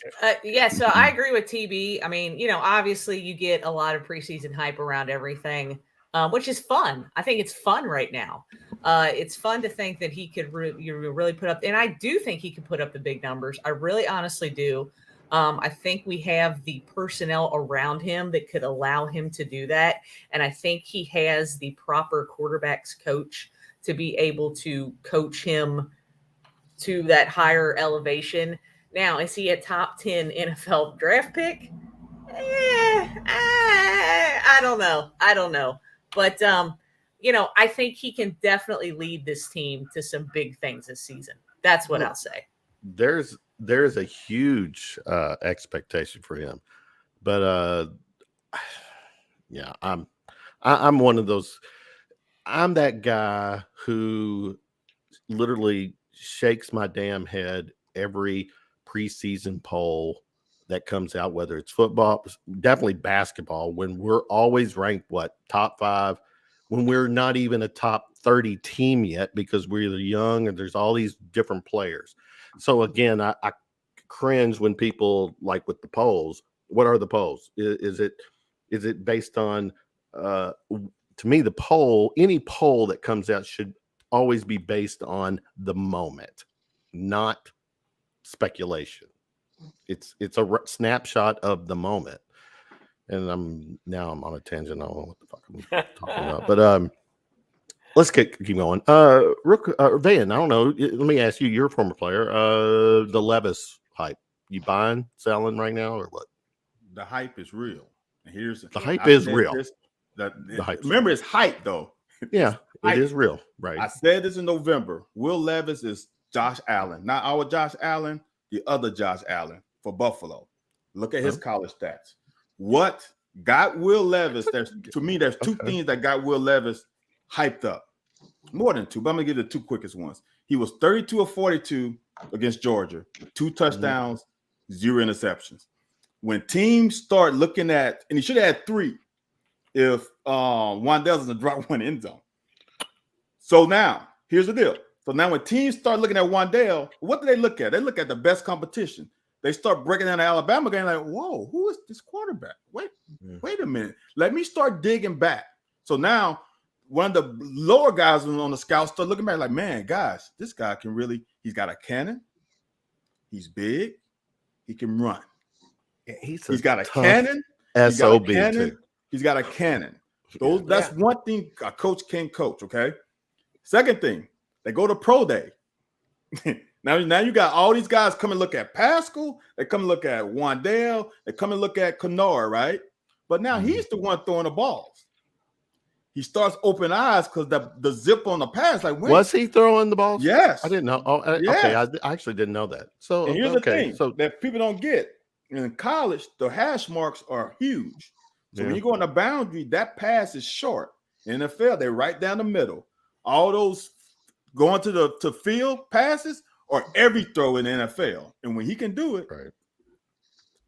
So I agree with TB. I mean, obviously you get a lot of preseason hype around everything, which is fun. I think it's fun right now. It's fun to think that he could really put up, and I do think he could put up the big numbers. I really honestly do. I think we have the personnel around him that could allow him to do that. And I think he has the proper quarterbacks coach to be able to coach him to that higher elevation. Now, is he a top 10 NFL draft pick? I don't know. But, I think he can definitely lead this team to some big things this season. That's what I'll say. There's a huge expectation for him, but I'm one of those. I'm that guy who literally shakes my damn head every preseason poll that comes out, whether it's football, definitely basketball, when we're always ranked top 5, when we're not even a top 30 team yet because we're young and there's all these different players. So again, I cringe when people like with the polls. What are the polls? Is it based on? To me, any poll that comes out should always be based on the moment, not speculation. It's a snapshot of the moment. And I'm on a tangent. I don't know what the fuck I'm talking about, but let's keep going. Rook, Van, I don't know. Let me ask you. You're a former player. The Levis hype. You buying, selling right now, or what? The hype is real. And here's the hype is real. Remember, it's hype though. Yeah, it is real. Right. I said this in November. Will Levis is Josh Allen, not our Josh Allen, the other Josh Allen for Buffalo. Look at his college stats. What got Will Levis? There's two things that got Will Levis hyped up. More than two, but I'm gonna give you the two quickest ones. He was 32 of 42 against Georgia, 2 touchdowns, 0 interceptions. When teams start looking at, and he should have had 3 if Wandale doesn't drop one end zone. So now, here's the deal. So now when teams start looking at Wandale, what do they look at? They look at the best competition. They start breaking down the Alabama game like, whoa, who is this quarterback? Wait a minute. Let me start digging back. So now one of the lower guys on the scout start looking back like, man, guys, this guy can really, he's got a cannon. He's big. He can run. He's got a cannon. SOB too. He's got a cannon. That's one thing a coach can coach, okay? Second thing, they go to pro day. Now you got all these guys come and look at Pascal. They come and look at Wandale. They come and look at Kennard, right? But now he's the one throwing the balls. He starts open eyes because the zip on the pass. Like, wait. Was he throwing the balls? Yes. I didn't know. Okay, I actually didn't know that. So and here's the thing that people don't get. In college, the hash marks are huge. So when you go on the boundary, that pass is short. NFL, they're right down the middle. All those going to field passes or every throw in the NFL. And when he can do it, right.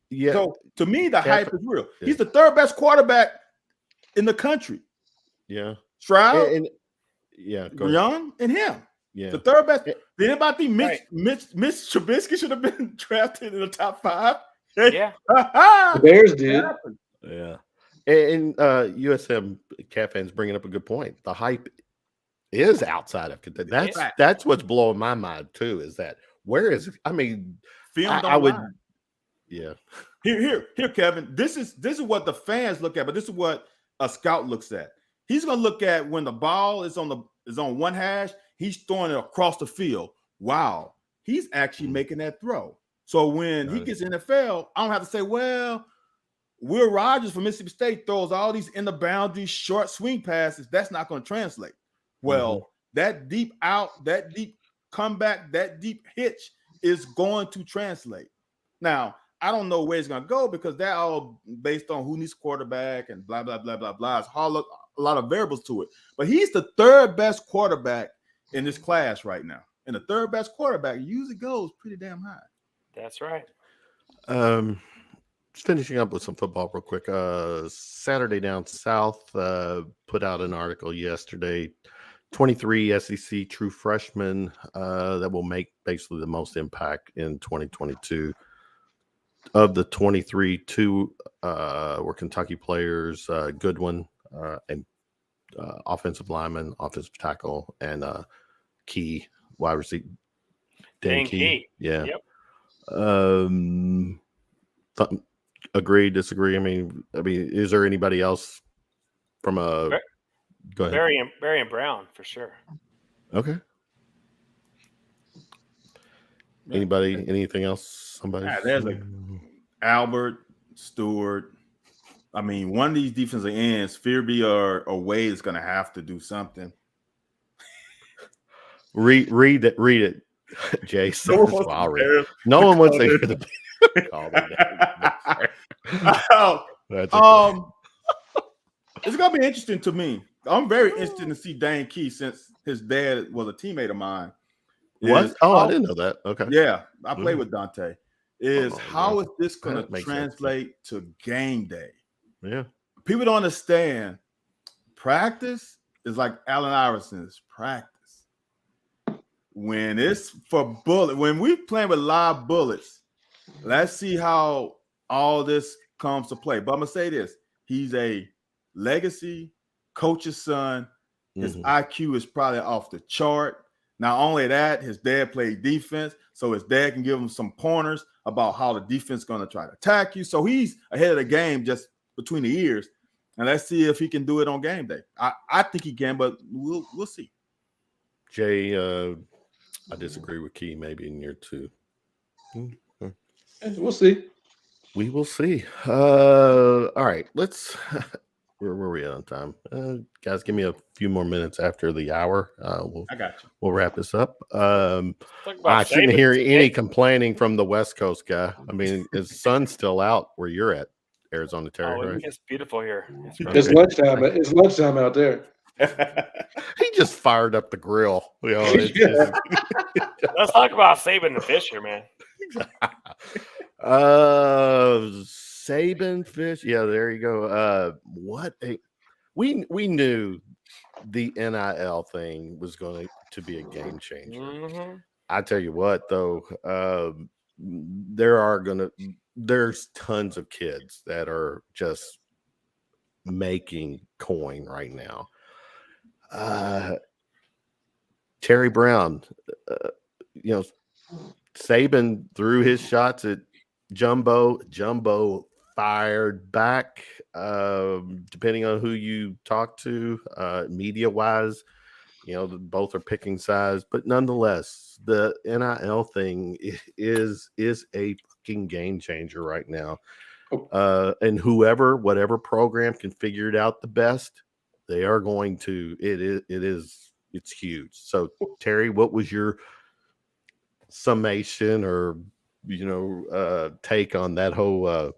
Yeah. So to me, the hype is real. Yeah. He's the third best quarterback in the country. Yeah. Stroud, Young, and him. Yeah. The third best. Did anybody think Mitch Trubisky should have been drafted in the top 5? Yeah. The Bears did. Yeah. And USM Cat fans bringing up a good point. The hype is outside of Kentucky. That's what's blowing my mind too. Is that where is? I mean, I would. Yeah. Here, Kevin. This is what the fans look at, but this is what a scout looks at. He's gonna look at when the ball is on one hash. He's throwing it across the field. Wow, he's actually making that throw. So when he gets NFL, I don't have to say, well, Will Rogers from Mississippi State throws all these in the boundary short swing passes. That's not going to translate. Well, that deep out, that deep comeback, that deep hitch is going to translate. Now, I don't know where it's going to go because they're all based on who needs quarterback and blah, blah, blah, blah, blah. It's a lot of variables to it. But he's the third best quarterback in this class right now. And the third best quarterback usually goes pretty damn high. That's right. Just finishing up with some football real quick. Saturday Down South put out an article yesterday. 23 SEC true freshmen that will make basically the most impact in 2022. Of the 23, 2 were Kentucky players, Goodwin and offensive lineman, offensive tackle, and Key, wide receiver. Dan Key. Yeah. Yep. Agree, disagree? I mean, is there anybody else from a go ahead? Barry and Brown for sure. Okay. Anybody? Anything else? Somebody? There's like Albert, Stewart. I mean, one of these defensive ends, Fearby or Wade, is going to have to do something. Read it, Jay. No one wants to hear the call. It's going to be interesting to me. I'm very interested to see Dan Key since his dad was a teammate of mine. What? I didn't know that. Okay. Yeah, I played with Dante. How is this going to translate to game day? Yeah. People don't understand. Practice is like Allen Iverson's practice. When it's for bullet, when we playing with live bullets, let's see how all this comes to play. But I'm gonna say this: he's a legacy coach's son. His IQ is probably off the chart. Not only that, his dad played defense, so his dad can give him some pointers about how the defense is going to try to attack you. So he's ahead of the game just between the ears. And let's see if he can do it on game day. I think he can, but we'll see. Jay, I disagree with Key maybe in year 2. We'll see. We will see. All right, let's. Where were we at on time? Guys, give me a few more minutes after the hour. I got you. We'll wrap this up. I shouldn't hear any complaining from the West Coast guy. I mean, his sun's still out where you're at, Arizona Territory. It's beautiful here. It's lunchtime. It's lunchtime out there. He just fired up the grill. You know, Let's talk about Saban the fish here, man. Saban fish. Yeah, there you go. We knew the NIL thing was going to be a game changer. I tell you what, though, there's tons of kids that are just making coin right now. Terry Brown, Saban threw his shots at Jumbo fired back, depending on who you talk to, media wise, both are picking sides, but nonetheless, the NIL thing is a fucking game changer right now. And whatever program can figure it out the best, they are going to. It's huge. So Terry, what was your summation or take on that whole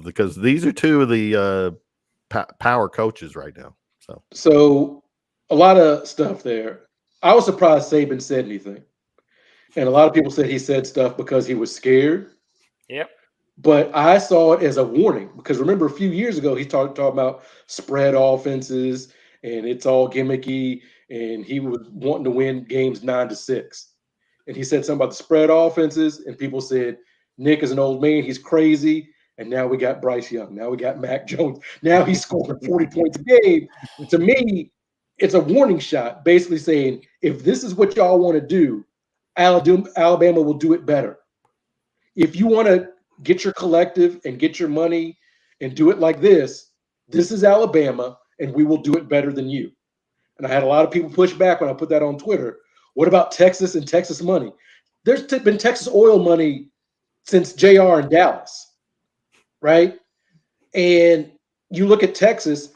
because these are two of the power coaches right now. So a lot of stuff there. I was surprised Saban said anything. And a lot of people said he said stuff because he was scared. Yep. But I saw it as a warning because remember a few years ago he talked about spread offenses and it's all gimmicky and he was wanting to win games 9-6. And he said something about the spread offenses and people said Nick is an old man, he's crazy. And now we got Bryce Young. Now we got Mac Jones. Now he's scoring 40 points a game. To me, it's a warning shot, basically saying if this is what y'all want to do, Alabama will do it better. If you want to get your collective and get your money and do it like this is Alabama, and we will do it better than you. And I had a lot of people push back when I put that on Twitter. What about Texas and Texas money? There's been Texas oil money since JR in Dallas, right? And you look at Texas,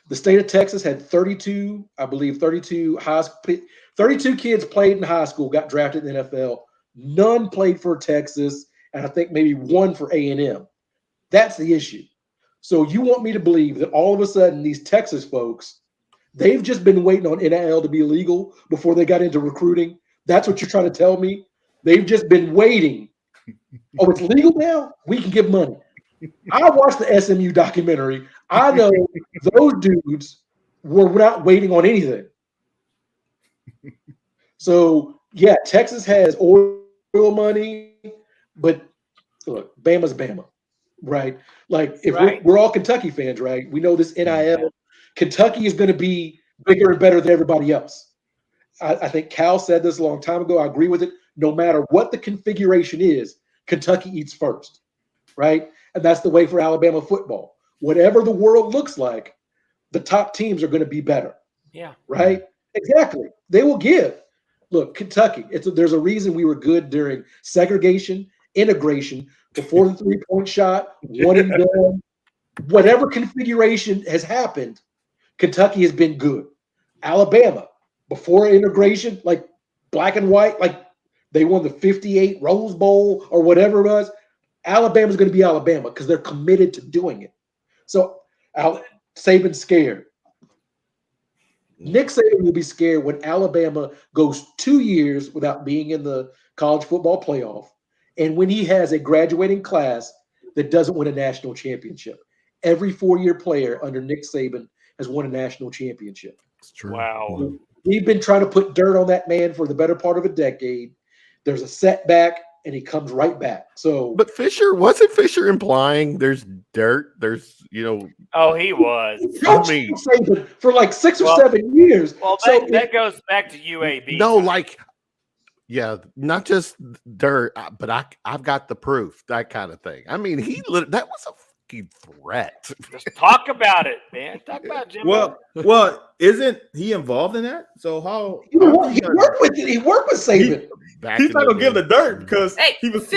the state of Texas had 32 kids played in high school, got drafted in the NFL. None played for Texas, and I think maybe one for A&M. That's the issue. So you want me to believe that all of a sudden these Texas folks, they've just been waiting on NIL to be legal before they got into recruiting? That's what you're trying to tell me? They've just been waiting. Oh, it's legal now? We can give money. I watched the SMU documentary. I know those dudes were not waiting on anything. So, yeah, Texas has oil money, but look, Bama's Bama, right? Like, if we're all Kentucky fans, right? We know this NIL. Kentucky is going to be bigger and better than everybody else. I think Cal said this a long time ago. I agree with it. No matter what the configuration is, Kentucky eats first, right? And that's the way for Alabama football. Whatever the world looks like, the top teams are going to be better. Yeah. Right? Exactly. They will give. Look, Kentucky, there's a reason we were good during segregation, integration, before the three-point shot, one and done. Whatever configuration has happened, Kentucky has been good. Alabama, before integration, like black and white, like they won the 58 Rose Bowl or whatever it was. Alabama's going to be Alabama because they're committed to doing it. So Saban's scared. Nick Saban will be scared when Alabama goes 2 years without being in the college football playoff and when he has a graduating class that doesn't win a national championship. Every 4-year player under Nick Saban has won a national championship. It's true. Wow. We've been trying to put dirt on that man for the better part of a decade. There's a setback, and he comes right back. So, but wasn't Fisher implying there's dirt? There's, Oh, he was. For like 6 or 7 years. Well, that goes back to UAB. No, not just dirt, but I've got the proof, that kind of thing. I mean, that was a fucking threat. Just talk about it, man. Talk about Jim. Well, isn't he involved in that? So how he worked with Saban. He's not gonna give the dirt because he was.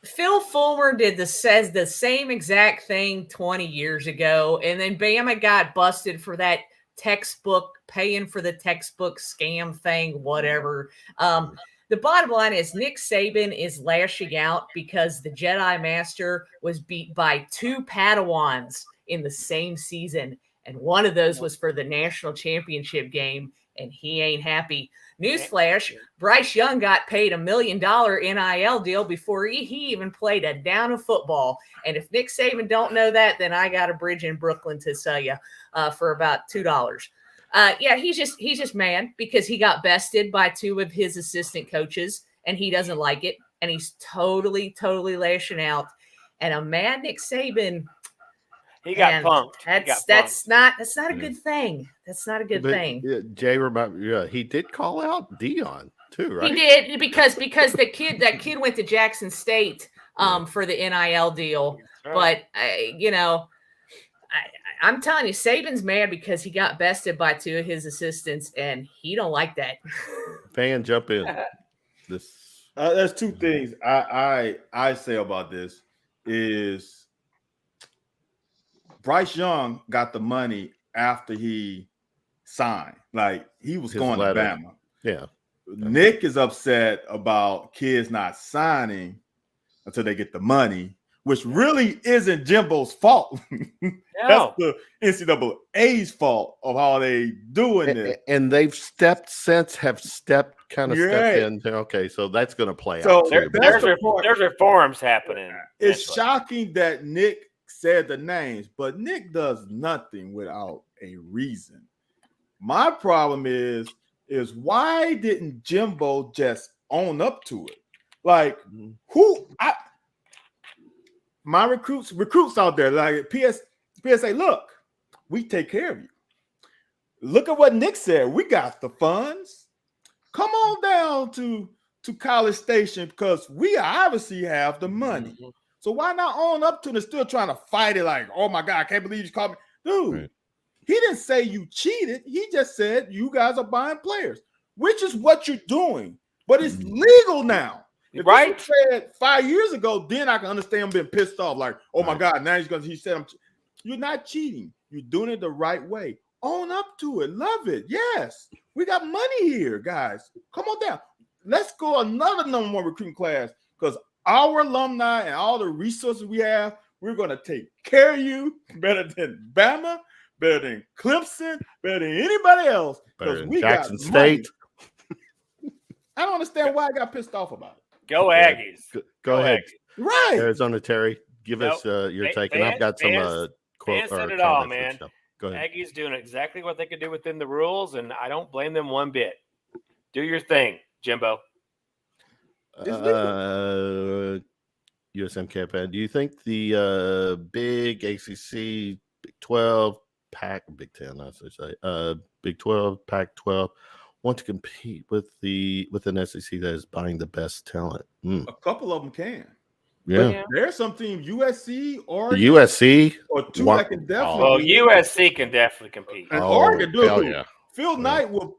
Phil Fulmer did says the same exact thing 20 years ago, and then Bama got busted for that paying for the textbook scam thing, whatever. The bottom line is Nick Saban is lashing out because the Jedi Master was beat by 2 Padawans in the same season, and one of those was for the national championship game, and he ain't happy. Newsflash, Bryce Young got paid $1 million NIL deal before he even played a down of football. And if Nick Saban don't know that, then I got a bridge in Brooklyn to sell you for about $2. He's just mad because he got bested by 2 of his assistant coaches, and he doesn't like it. And he's totally lashing out. And a mad Nick Saban, he got punked. That's not a good thing. That's not a good thing. Jay, he did call out Dion too, right? He did because that kid went to Jackson State for the NIL deal. Right. But I'm telling you, Saban's mad because he got bested by 2 of his assistants, and he don't like that. Fan, jump in. There's 2 things I say about this is Bryce Young got the money after he signed. Like, he was going to Bama. Yeah. Nick is upset about kids not signing until they get the money, which really isn't Jimbo's fault. No. That's the NCAA's fault of how they doing this. And they've stepped kind of stepped Right. in. Okay, so that's going to play So out too. that's There's reforms happening. It's eventually. shocking that Nick said the names, but Nick does nothing without a reason. My problem is why didn't Jimbo just own up to it? Like my recruits out there, like PSA, look, we take care of you. Look at what Nick said. We got the funds. Come on down to College Station because we obviously have the money. Mm-hmm. So why not own up to it and still trying to fight it like, oh my God, I can't believe you called me. Dude, right. He didn't say you cheated. He just said you guys are buying players, which is what you're doing. But it's legal now. If Right. this was said 5 years ago, then I can understand him being pissed off. Like, oh my God, now he said, you're not cheating. You're doing it the right way. Own up to it. Love it. Yes. We got money here, guys. Come on down. Let's go another number one recruiting class because our alumni and all the resources we have, we're going to take care of you better than Bama, better than Clemson, better than anybody else. Better than we Jackson got State. I don't understand why I got pissed off about it. Go Aggies. Go ahead. Aggies. Right. Arizona Terry, give us your take. And I've got some Fans said it all, man. Go ahead. Aggies doing exactly what they could do within the rules, and I don't blame them one bit. Do your thing, Jimbo. USM campaign. Do you think the big ACC, Big 12, Big 10, I should say, Big 12, Pac-12 want to compete with an SEC that is buying the best talent? A couple of them can. Yeah. There's some teams, USC or USC or two that can definitely. Well, USC can definitely compete. And Oregon, dude. Hell yeah. Phil Knight will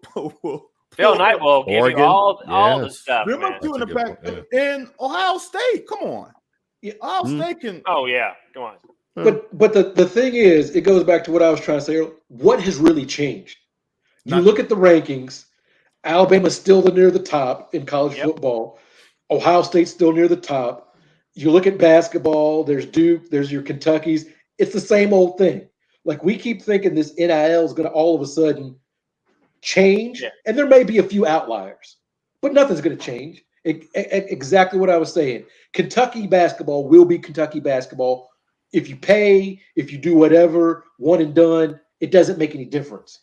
Phil Knight will give Oregon, you all the yes. stuff. remember Man. two in the That's a back good and Ohio State. Come on, Ohio State can. Oh yeah, come on. But the thing is, it goes back to what I was trying to say earlier. What has really changed? You Nothing. look at the rankings. Alabama's still near the top in college football. Ohio State's still near the top. You look at basketball. There's Duke. There's your Kentuckies. It's the same old thing. Like we keep thinking this NIL is going to all of a sudden change, and there may be a few outliers, but nothing's going to change. Exactly what I was saying. Kentucky basketball will be Kentucky basketball. If you pay, if you do whatever, one and done, it doesn't make any difference.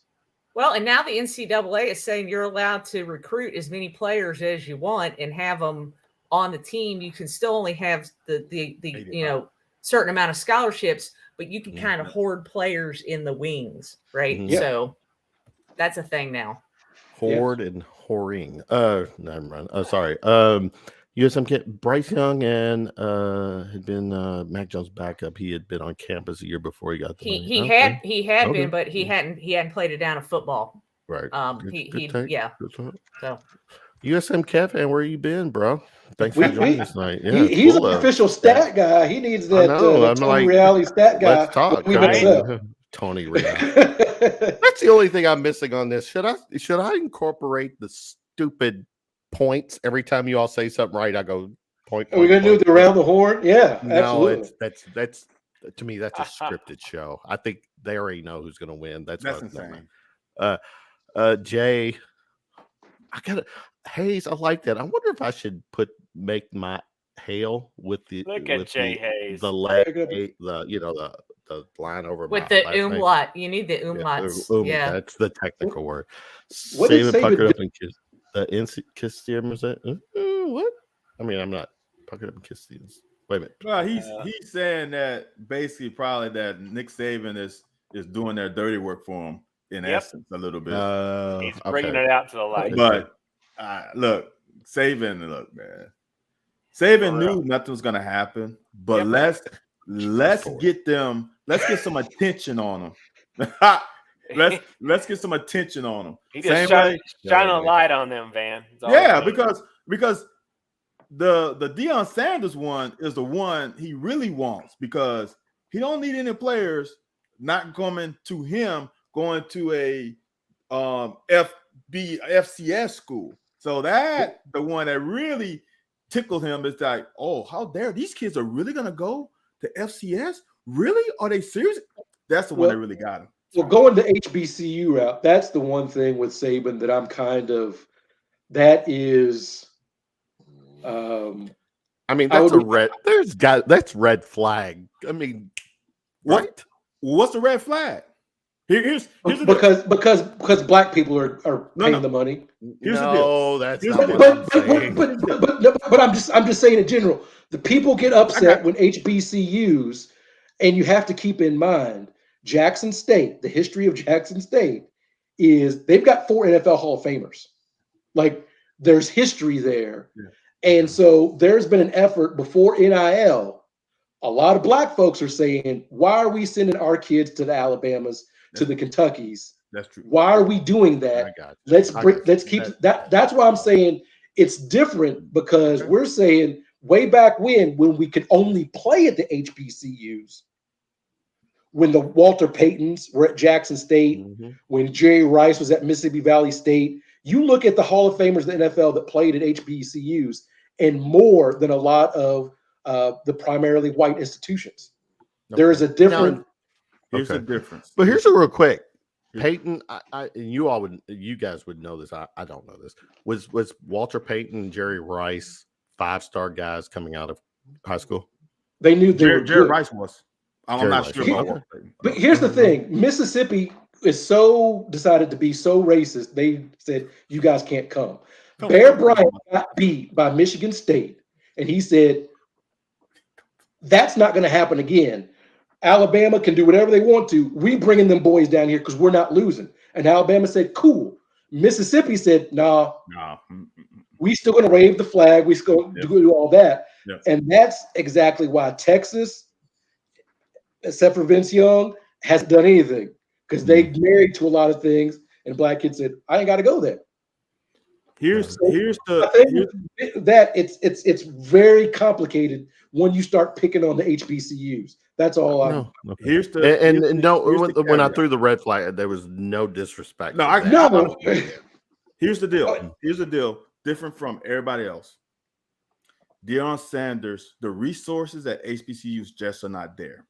Well, and now the NCAA is saying you're allowed to recruit as many players as you want and have them on the team. You can still only have the certain amount of scholarships, but you can kind of hoard players in the wings, right? Mhm. Yeah. So that's a thing now. Hoard and whoring. Never mind. Sorry. USM kid Bryce Young and had been Mac Jones' backup. He had been on campus a year before he got the money. He had been, but he hadn't played it down in football. Right. He Good yeah. take. So USM Kevin, where you been, bro? Thanks for joining us tonight. Yeah, he's an official stat guy. He needs that Tony Reality stat guy. Let's talk. Tony Reality. That's That's the only thing I'm missing on this. Should I incorporate the stupid points every time you all say something right? I go point. Are we gonna do the around the horn? Yeah, No, absolutely. that's to me that's a scripted show. I think they already know who's going to win. That's insane. Jay, I got Hayes. I like that. I wonder if I should make my Hale with the Jay Hayes. the leg, the line over with my the last name. umlaut, you need the umlauts. Yeah, That's the technical word. What Save did it, pucker Saban up, and kiss. Kiss the is that what? I mean, I'm not pucker up and kiss the. Wait a minute. Well, he's saying that basically probably that Nick Saban is doing their dirty work for him in essence a little bit. He's bringing it out to the light. But look, man. Saban knew nothing was going to happen, but let's get them. Let's get some attention on them. let's get some attention on them. He just shine a light on them, Van. Yeah, because the Deion Sanders one is the one he really wants because he don't need any players not coming to him going to a FCS school. So that the one that really tickled him is like, oh, how dare these kids are really gonna go to FCS? Really? Are they serious? That's the one that really got him. Well, going the HBCU route, that's the one thing with Saban that I'm kind of. That is. I mean, that's that's red flag. I mean, what? Right? What's the red flag? Here's because black people are paying the money. Here's the deal. That's Here's not the what deal. I'm saying. But I'm just saying in general, the people get upset when HBCUs, and you have to keep in mind Jackson State. The history of Jackson State is they've got 4 NFL Hall of Famers. Like there's history there, and so there's been an effort before NIL. A lot of black folks are saying, "Why are we sending our kids to the Alabamas, to the Kentuckys? That's true. Why are we doing that? Let's keep that. That's why I'm saying it's different because we're saying way back when we could only play at the HBCUs, when the Walter Paytons were at Jackson State, when Jerry Rice was at Mississippi Valley State. You look at the Hall of Famers in the NFL that played at HBCUs, and more than a lot of the primarily white institutions. There is a different. Here's the difference. But here's a real quick. Peyton, you guys would know this. I don't know this. Was Walter Payton and Jerry Rice 5-star guys coming out of high school? They knew Jerry Rice was. I'm not sure about Walter Payton. But here's the thing: Mississippi is decided to be so racist. They said you guys can't come. Bear Bryant got beat by Michigan State, and he said that's not going to happen again. Alabama can do whatever they want to. We bringing them boys down here because we're not losing. And Alabama said, cool. Mississippi said, nah. We still going to wave the flag. We still going to do all that. Yep. And that's exactly why Texas, except for Vince Young, hasn't done anything because they married to a lot of things. And black kids said, I ain't got to go there. It's very complicated when you start picking on the HBCUs. That's all I know. When I threw the red flag, there was no disrespect. Here's the deal. Here's the deal. Different from everybody else. Deion Sanders, the resources at HBCUs just are not there.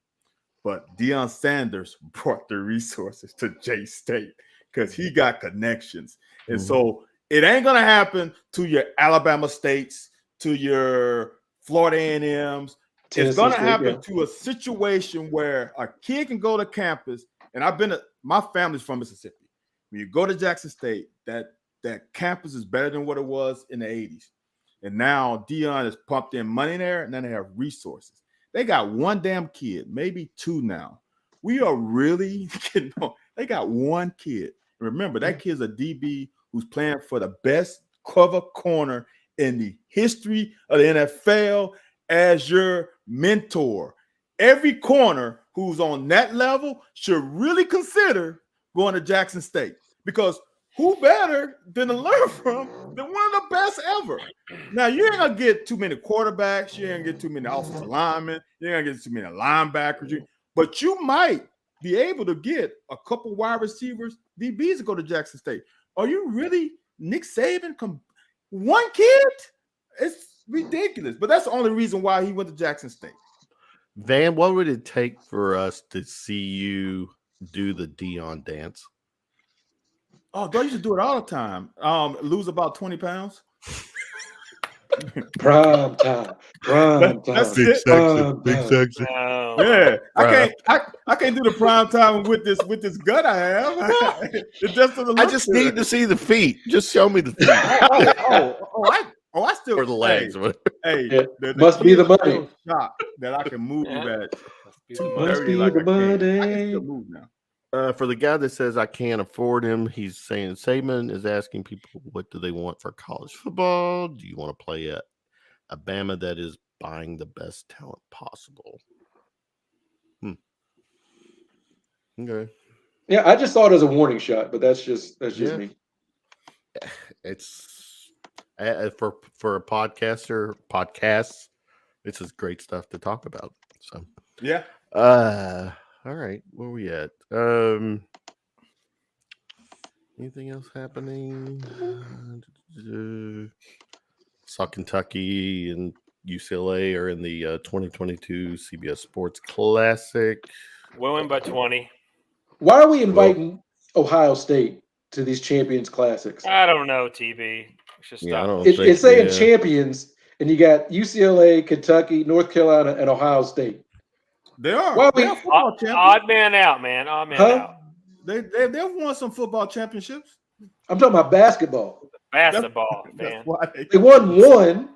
But Deion Sanders brought the resources to J-State because he got connections. And so it ain't going to happen to your Alabama States, to your Florida A&Ms. It's going to happen to a situation where a kid can go to campus, and my family's from Mississippi. When you go to Jackson State, that campus is better than what it was in the 80s. And now Deion has pumped in money there, and then they have resources. They got one damn kid, maybe 2 now. We are really getting on. They got one kid. Remember, that kid's a DB who's playing for the best cover corner in the history of the NFL as your mentor. Every corner who's on that level should really consider going to Jackson State, because who better than to learn from than one of the best ever? Now, you ain't going to get too many quarterbacks. You ain't going to get too many offensive linemen. You ain't going to get too many linebackers. But you might be able to get a couple wide receivers, DBs, to go to Jackson State. Are you really Nick Saban? One kid? It's ridiculous. But that's the only reason why he went to Jackson State. Van, what would it take for us to see you do the Deion dance? Oh, I used to do it all the time. Lose about 20 pounds. Prime time. That's big section. Big section. Yeah, I can't do the prime time with this gut I have. I just need to see the feet. Just show me the feet. I still, or the legs. Must be the money. That I can move at. Must be the money. I can still move now. For the guy that says I can't afford him, he's saying Saban is asking people, what do they want for college football? Do you want to play at Alabama that is buying the best talent possible? Okay. Yeah, I just saw it as a warning shot, but that's just me. It's for a podcasts. It's just great stuff to talk about. So yeah. All right, where are we at? Anything else happening? Saw Kentucky and UCLA are in the 2022 CBS Sports Classic. We'll win by 20. Why are we inviting Ohio State to these Champions Classics? I don't know, TB. Yeah, I don't It's think saying champions, and you got UCLA, Kentucky, North Carolina, and Ohio State. They are. Why They we- are football champions. Odd man out, man. Odd man out. They've won some football championships. I'm talking about basketball. Basketball, That's man. why They won one.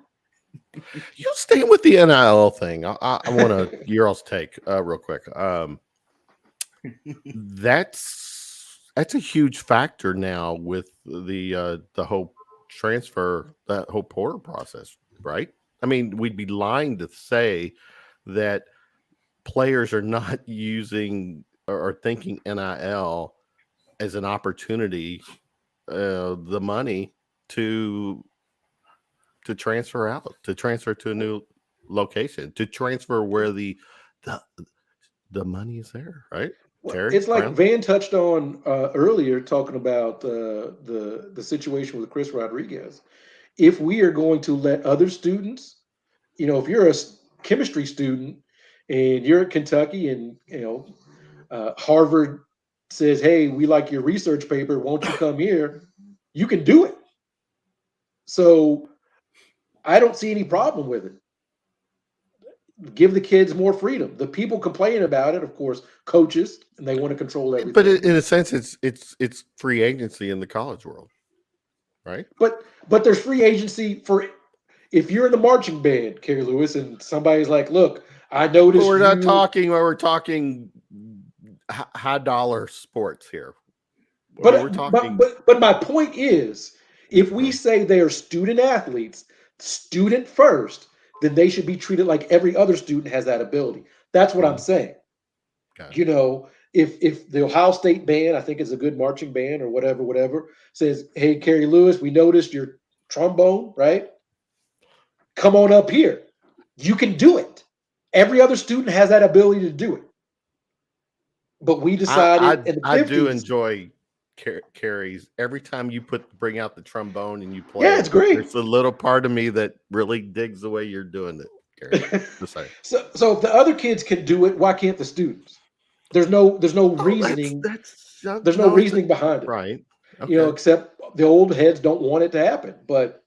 You stay with the NIL thing. I want to your all's take real quick. That's a huge factor now with the whole transfer, that whole portal process, right? I mean, we'd be lying to say that players are not using or thinking NIL as an opportunity, the money to transfer out, to transfer to a new location, to transfer where the money is there, right? Terry, It's like Brown? Van touched on earlier, talking about the situation with Chris Rodriguez. If we are going to let other students, if you're a chemistry student and you're at Kentucky and Harvard says, "Hey, we like your research paper. Won't you come here?" You can do it. So I don't see any problem with it. Give the kids more freedom. The people complaining about it, of course, coaches, and they want to control everything. But in a sense, it's free agency in the college world, right? But there's free agency for if you're in the marching band, Kerry Lewis, and somebody's like, "Look, I noticed." But we're talking high dollar sports here. We're talking. But my point is, if we say they are student athletes, student first, then they should be treated like every other student has that ability. That's what I'm saying. Okay. If the Ohio State band, I think it's a good marching band or whatever, says, "Hey, Kerry Lewis, we noticed your trombone, right? Come on up here." You can do it. Every other student has that ability to do it. But we decided in the 50s. I do enjoy Carrie's every time you bring out the trombone and you play. Yeah, it's great. It's a little part of me that really digs the way you're doing it, Carrie. Just saying. So if the other kids can do it, why can't the students? There's no reasoning. There's no reasoning behind it, right? Okay. Except the old heads don't want it to happen. But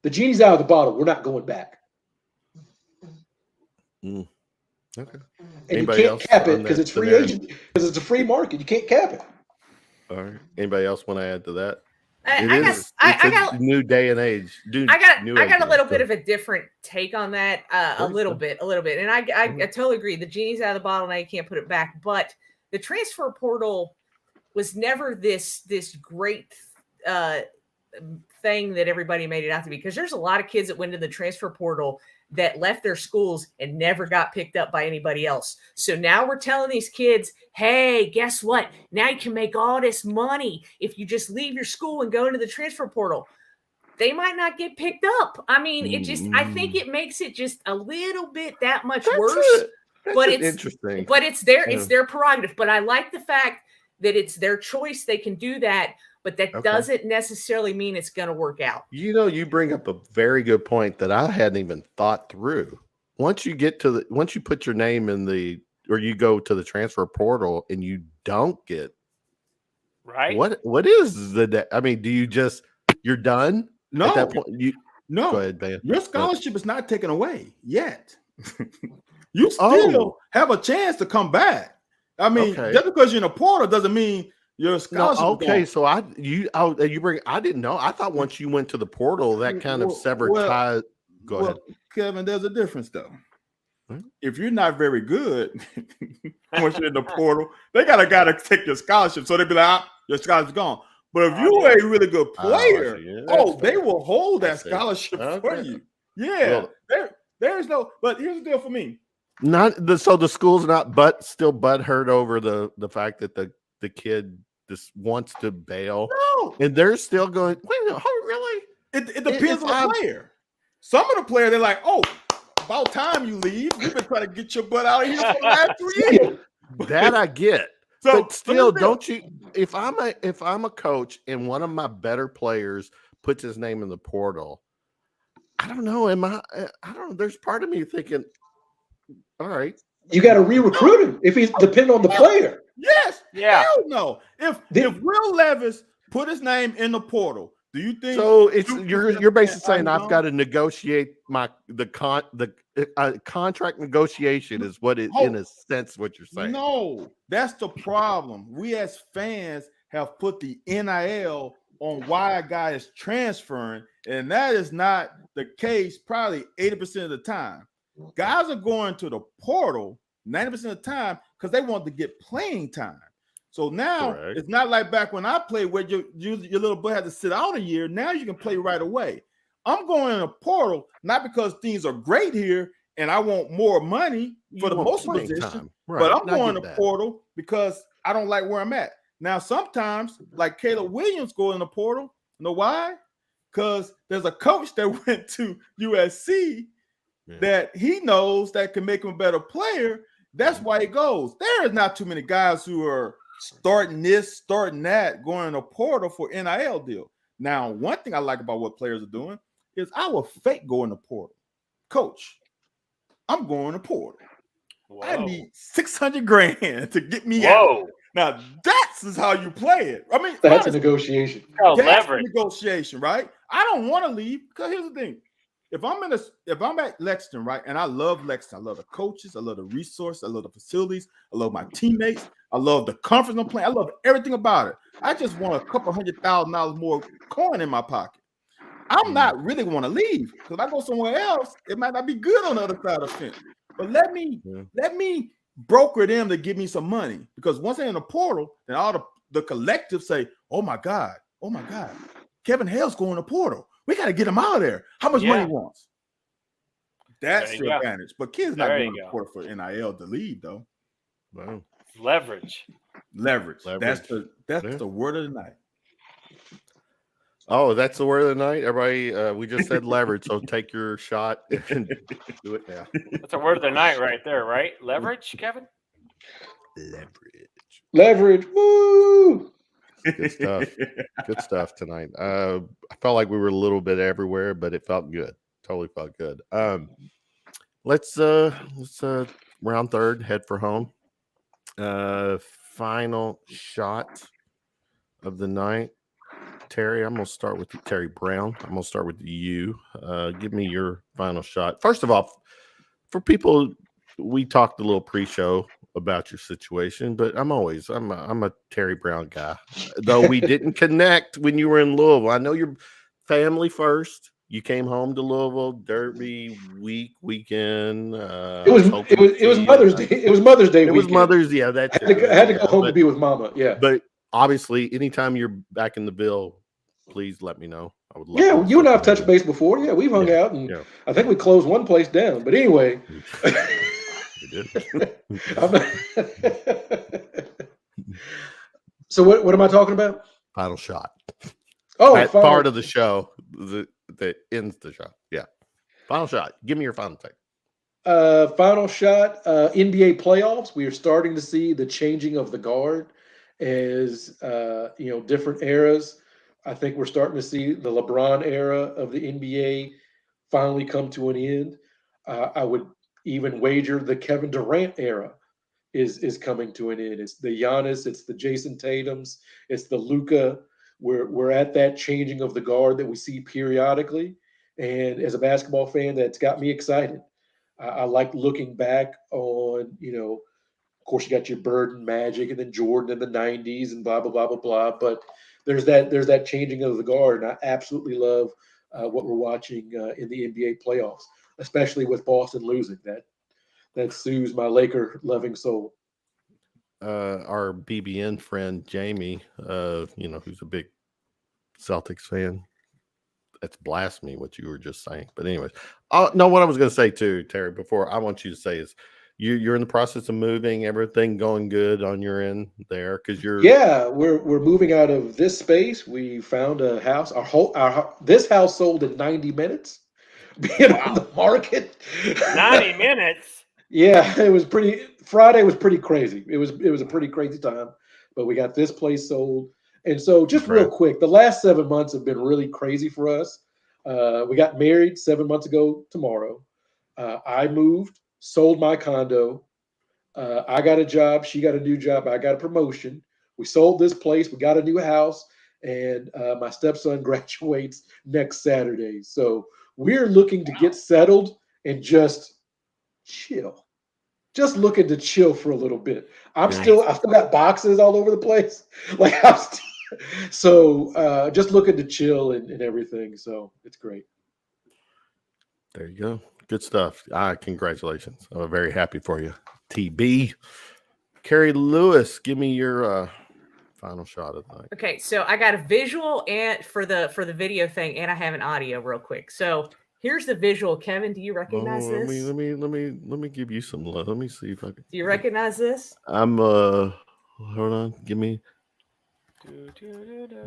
the genie's out of the bottle. We're not going back. Okay. And Anybody you can't else cap it on because that it's free scenario? agent. Because it's a free market. You can't cap it. All right. Anybody else want to add to that? I got a new day and age. I got a little bit of a different take on that. A little bit. And I totally agree. The genie's out of the bottle now, you can't put it back. But the transfer portal was never this great thing that everybody made it out to be, because there's a lot of kids that went to the transfer portal that left their schools and never got picked up by anybody else. So now we're telling these kids, hey, guess what? Now you can make all this money if you just leave your school and go into the transfer portal. They might not get picked up. I mean, I think it makes it just a little bit that much worse. But it's interesting. But it's their prerogative. But I like the fact that it's their choice. They can do that. But that doesn't necessarily mean it's going to work out. You bring up a very good point that I hadn't even thought through. Once you put your name or you go to the transfer portal and you don't get right. What is I mean, do you you're done? No. At that point, no. Go ahead, Dan. Your scholarship is not taken away yet. You still have a chance to come back. I mean, just because you're in a portal doesn't mean your scholarship. No, okay, so I didn't know. I thought once you went to the portal, that kind of severed ties. Go ahead, Kevin. There's a difference though. If you're not very good, once you're in the portal, they got a guy to take your scholarship. So they'd be like, your scholarship's gone. But if you're a really good player, they will hold that scholarship for you. Yeah, there's no. But here's the deal for me. So the school's not still butthurt over the fact that the kid just wants to bail. No, and they're still going. Wait, really? It depends on the player. Some of the players, they're like, oh, about time you leave. You've been trying to get your butt out of here for the last 3 years. That I get. So, but still, don't you? If I'm a coach and one of my better players puts his name in the portal, I don't know. I don't know. There's part of me thinking, all right. You got to re-recruit him if he's depending on the player. Yes. Yeah. Hell no. If Will Levis put his name in the portal, do you think so? It's you're basically saying I've got to negotiate the contract negotiation is what it in a sense what you're saying. No, that's the problem. We as fans have put the NIL on why a guy is transferring, and that is not the case probably 80% of the time. Guys are going to the portal 90% of the time because they want to get playing time. So now it's not like back when I played where your little boy had to sit out a year. Now you can play right away. I'm going in a portal not because things are great here and I want more money for the most position, but I'm going to portal because I don't like where I'm at. Now, sometimes, like Caleb Williams go in the portal. You know why? Because there's a coach that went to USC that he knows that can make him a better player. That's why he goes. There is not too many guys who are starting this, starting that, going in a portal for NIL deal. Now, one thing I like about what players are doing is I will fake go in the portal. Coach, I'm going to portal. Whoa. I need $600,000 to get me out. Now that's how you play it. I mean, that's a negotiation. That's leverage. Negotiation, right? I don't want to leave because here's the thing: if I'm at Lexington, right, and I love Lexington, I love the coaches, I love the resources, I love the facilities, I love my teammates, I love the conference I'm playing, I love everything about it. I just want a couple $100,000 more coin in my pocket. I'm not really want to leave because if I go somewhere else, it might not be good on the other side of the fence. But let me broker them to give me some money because once they're in the portal, then all the collective say, oh my God, Kevin Hale's going to portal. We got to get him out of there. How much money he wants? That's your advantage. But kids not going to portal for NIL to leave though. Wow. Leverage. That's the word of the night. Oh, that's the word of the night. Everybody, we just said leverage, so take your shot and do it now. That's a word of the night right there, right? Leverage, Kevin? Leverage. Woo! Good stuff. Good stuff tonight. I felt like we were a little bit everywhere, but it felt good. Totally felt good. Let's round third, head for home. Final shot of the night. Terry, I'm going to start with Terry Brown. I'm going to start with you. Give me your final shot. First of all, for people, we talked a little pre-show about your situation, but I'm a Terry Brown guy. Though we didn't connect when you were in Louisville. I know you're family first. You came home to Louisville Derby weekend. It was Mother's Day. It was Mother's Day. It was Mother's. Yeah, that's I had to go home to be with Mama. Yeah, but obviously, anytime you're back in the Ville, please let me know. I would love. Yeah, you and I have touched base before. Yeah, we've hung out, and I think we closed one place down. But anyway, we did. So what am I talking about? Final shot. Oh, part of the show that ends the show. Yeah, final shot. Give me your final take. Final shot. NBA playoffs. We are starting to see the changing of the guard as different eras. I think we're starting to see the LeBron era of the NBA finally come to an end. I would even wager the Kevin Durant era is coming to an end. It's the Giannis, it's the Jason Tatums, it's the Luka. We're at that changing of the guard that we see periodically. And as a basketball fan, that's got me excited. I like looking back on, of course, you got your Bird and Magic and then Jordan in the 90s and blah, blah, blah, blah, blah. But there's that changing of the guard. And I absolutely love what we're watching in the NBA playoffs, especially with Boston losing. That soothes my Laker-loving soul. Our BBN friend, Jamie, who's a big Celtics fan. That's blasphemy what you were just saying. But anyways, no, what I was going to say too, Terry, before I want you to say is you're in the process of moving, everything going good on your end there because we're moving out of this space. We found a house. This house sold in 90 minutes. Being on the market. 90 minutes. Yeah, it was Friday was pretty crazy. It was a pretty crazy time, but we got this place sold. And so just real quick, the last 7 months have been really crazy for us. We got married 7 months ago tomorrow. I moved, sold my condo. I got a job. She got a new job. I got a promotion. We sold this place. We got a new house. And my stepson graduates next Saturday. So we're looking to get settled and just chill. Just looking to chill for a little bit. I still got boxes all over the place. Like just looking to chill and everything. So it's great. There you go. Good stuff. Congratulations. I'm very happy for you. TB. Carrie Lewis, give me your final shot of the night. Okay, so I got a visual and for the video thing, and I have an audio real quick. So here's the visual. Kevin, do you recognize this? Let me give you some love. Let me see if I can. Do you recognize this? I'm hold on. Give me.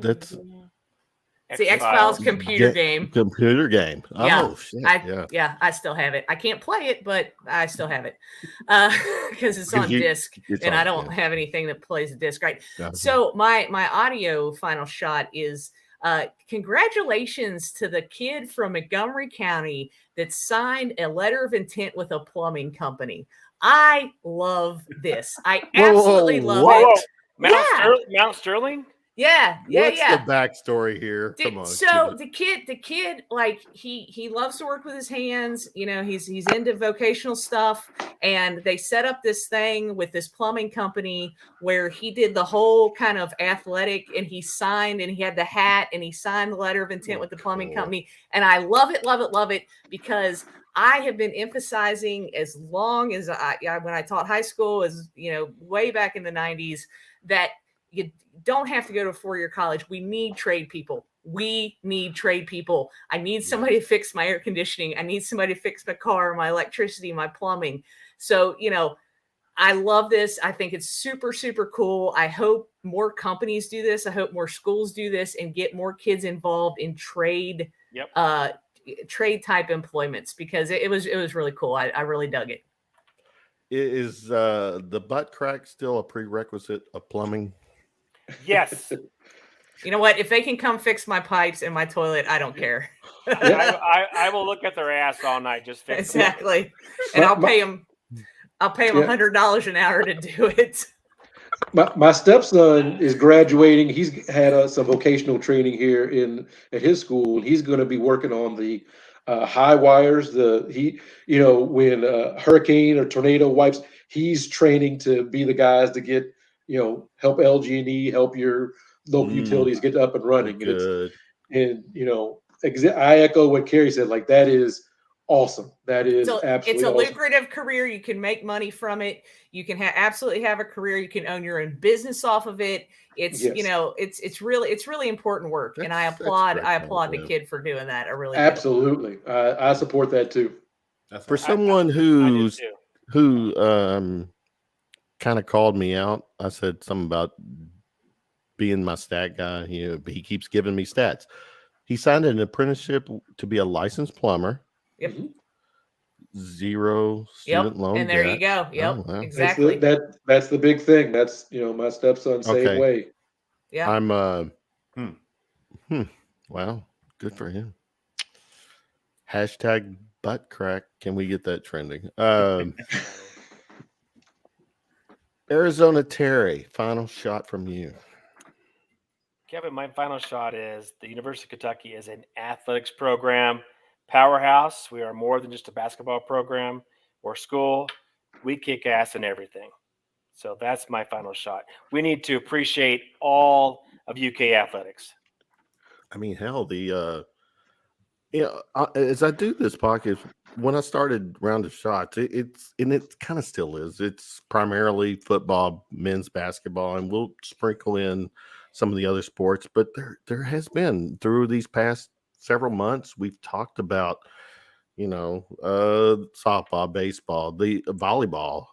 That's it's the X-Files computer game. Computer game. Yeah. Oh shit. I still have it. I can't play it, but I still have it because it's on disc, and I don't have anything that plays a disc, right? Gotcha. So my audio final shot is congratulations to the kid from Montgomery County that signed a letter of intent with a plumbing company. I love this. I absolutely love it. Mount Sterling? Yeah. What's the backstory here? Come on. So the kid, like he loves to work with his hands. You know, he's into vocational stuff, and they set up this thing with this plumbing company where he did the whole kind of athletic, and he signed, and he had the hat, and he signed the letter of intent with the plumbing company. And I love it because I have been emphasizing as long as when I taught high school, as you know, way back in the 90s, that you don't have to go to a 4-year college. We need trade people. I need somebody to fix my air conditioning. I need somebody to fix my car, my electricity, my plumbing. So, you know, I love this. I think it's super, super cool. I hope more companies do this. I hope more schools do this and get more kids involved in trade, trade type employments, because it was really cool. I really dug it. Is the butt crack still a prerequisite of plumbing? Yes. You know what? If they can come fix my pipes and my toilet, I don't care. I will look at their ass all night. Just fix exactly. And I'll pay them $100 an hour to do it. My stepson is graduating. He's had some vocational training here at his school. He's going to be working on the high wires. When a hurricane or tornado wipes, he's training to be the guys to get, help LG&E, help your local utilities get up and running. I echo what Carrie said. Like, that is awesome. That is absolutely it's a awesome. lucrative career. You can make money from it. You can absolutely have a career. You can own your own business off of it. It's it's really important work. And I applaud the kid for doing that. I really absolutely do. I support that too. For someone who kind of called me out, I said something about being my stat guy. He keeps giving me stats. He signed an apprenticeship to be a licensed plumber. Yep. 0 student loan. And there debt. you go. Yep. Oh, wow. Exactly. That's the big thing. That's my stepson same way. Yeah. I'm wow, good for him. Hashtag butt crack. Can we get that trending? Arizona Terry, final shot from you. Kevin, my final shot is the University of Kentucky is an athletics program powerhouse. We are more than just a basketball program or school. We kick ass in everything. So that's my final shot. We need to appreciate all of UK athletics. I mean, hell, as I do this podcast, when I started Round of Shots, it kind of still is. It's primarily football, men's basketball, and we'll sprinkle in some of the other sports. But there has been, through these past several months, we've talked about, softball, baseball, the volleyball,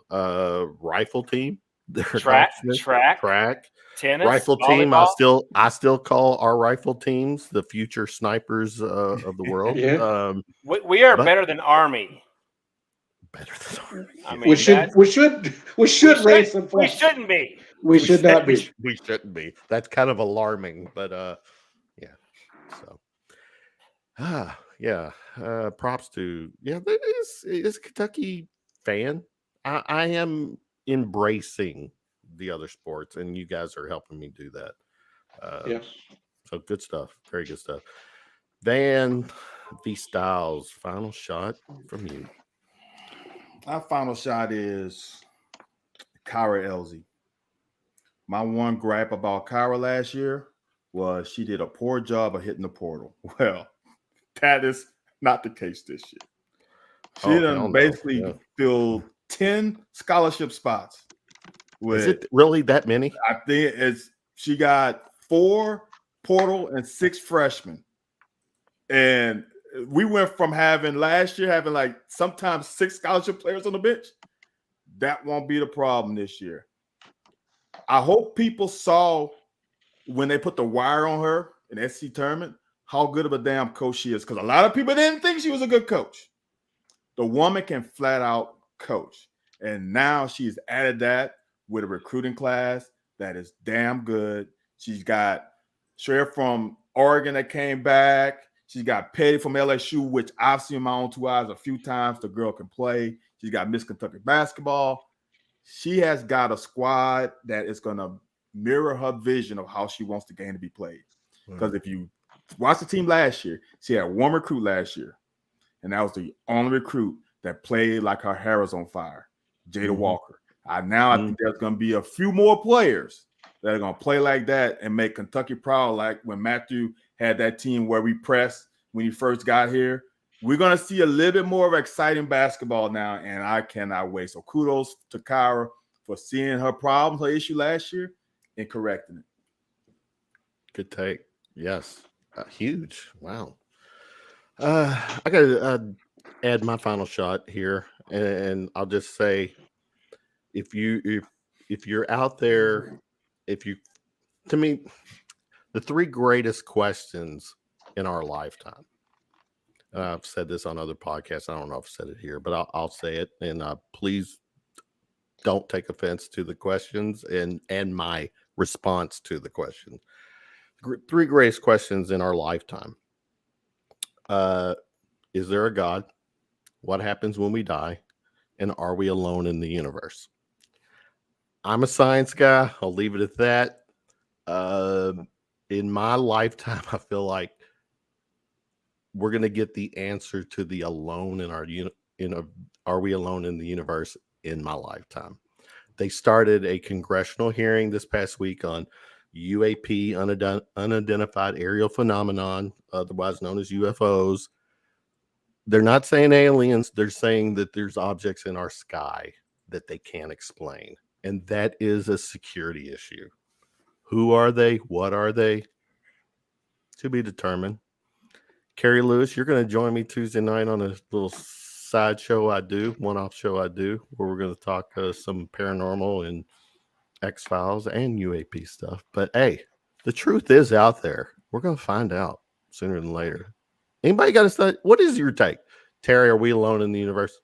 rifle team, track, tennis, rifle volleyball. team. I still call our rifle teams the future snipers of the world. Yeah. We are better than Army. Better than Army. I mean, we should raise some flags. We shouldn't be. We should not be. We shouldn't be. That's kind of alarming, but yeah. So Yeah. Props to that is Kentucky fan. I am embracing the other sports, and you guys are helping me do that. Yeah. So good stuff. Very good stuff. Van V Styles, final shot from you. Our final shot is Kyra Elsie. My one gripe about Kyra last year was she did a poor job of hitting the portal. Well, that is not the case this year. She Hell done no. basically Yeah. filled 10 scholarship spots. Is it really that many? I think she got 4 portal and 6 freshmen. And we went from last year having like sometimes 6 scholarship players on the bench. That won't be the problem this year. I hope people saw when they put the wire on her in SC tournament how good of a damn coach she is, because a lot of people didn't think she was a good coach. The woman can flat out coach, and now she's added that with a recruiting class that is damn good. She's got Sharpe from Oregon that came back. She's got Petty from LSU, which I've seen my own 2 eyes a few times. The girl can play. She's got Miss Kentucky basketball. She has got a squad that is going to mirror her vision of how she wants the game to be played. Because if you watch the team last year, she had 1 recruit last year, and that was the only recruit that played like her hair was on fire, Jada Walker. I think there's going to be a few more players that are going to play like that and make Kentucky proud, like when Matthew had that team where we pressed when he first got here. We're going to see a little bit more of exciting basketball now, and I cannot wait. So kudos to Kyra for seeing her problem, her issue last year, and correcting it. Good take. Yes. Huge. Wow. I got to add my final shot here, and I'll just say, if you're out there, to me, the 3 greatest questions in our lifetime. I've said this on other podcasts. I don't know if I've said it here, but I'll say it. And please don't take offense to the questions and my response to the question. 3 greatest questions in our lifetime. Is there a God? What happens when we die? And are we alone in the universe? I'm a science guy. I'll leave it at that. In my lifetime, I feel like we're going to get the answer to the alone in our are we alone in the universe in my lifetime. They started a congressional hearing this past week on UAP, unidentified aerial phenomenon, otherwise known as UFOs. They're not saying aliens. They're saying that there's objects in our sky that they can't explain. And that is a security issue. Who are they? What are they? To be determined. Carrie Lewis, you're going to join me Tuesday night on a little side show one-off show I do, where we're going to talk some paranormal and X-Files and UAP stuff. But hey, the truth is out there. We're going to find out sooner than later. Anybody got to study? What is your take? Terry, are we alone in the universe?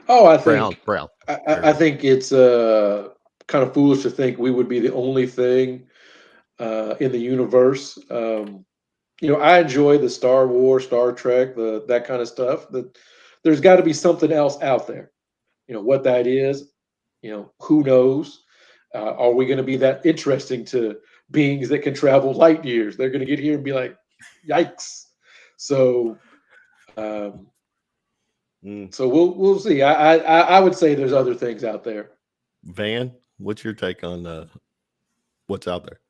Oh, I think Brown. I think it's kind of foolish to think we would be the only thing in the universe. I enjoy the Star Wars, Star Trek, that kind of stuff. That there's got to be something else out there. What that is. Who knows? Are we going to be that interesting to beings that can travel light years? They're going to get here and be like, "Yikes!" So, so we'll see. I would say there's other things out there. Van, what's your take on what's out there?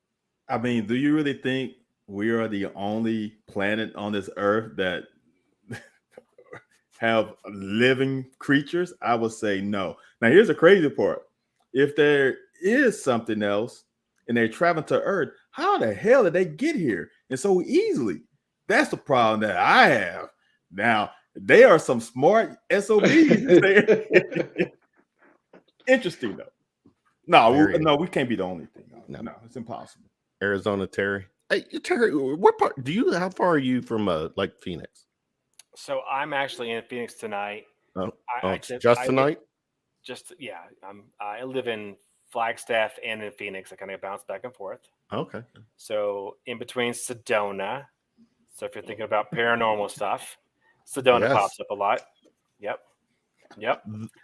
I mean, do you really think we are the only planet on this earth that have living creatures? I would say no. Now, here's the crazy part. If there is something else and they're traveling to Earth, how the hell did they get here and so easily? That's the problem that I have. Now, they are some smart SOBs. Interesting, though. No, we can't be the only thing. No, it's impossible. Arizona, Terry. Hey, Terry, what part how far are you from like Phoenix? So I'm actually in Phoenix tonight. Tonight? I live in Flagstaff and in Phoenix. I kind of bounce back and forth. Okay. So in between Sedona, So if you're thinking about paranormal stuff, Sedona Yes. pops up a lot. Yep.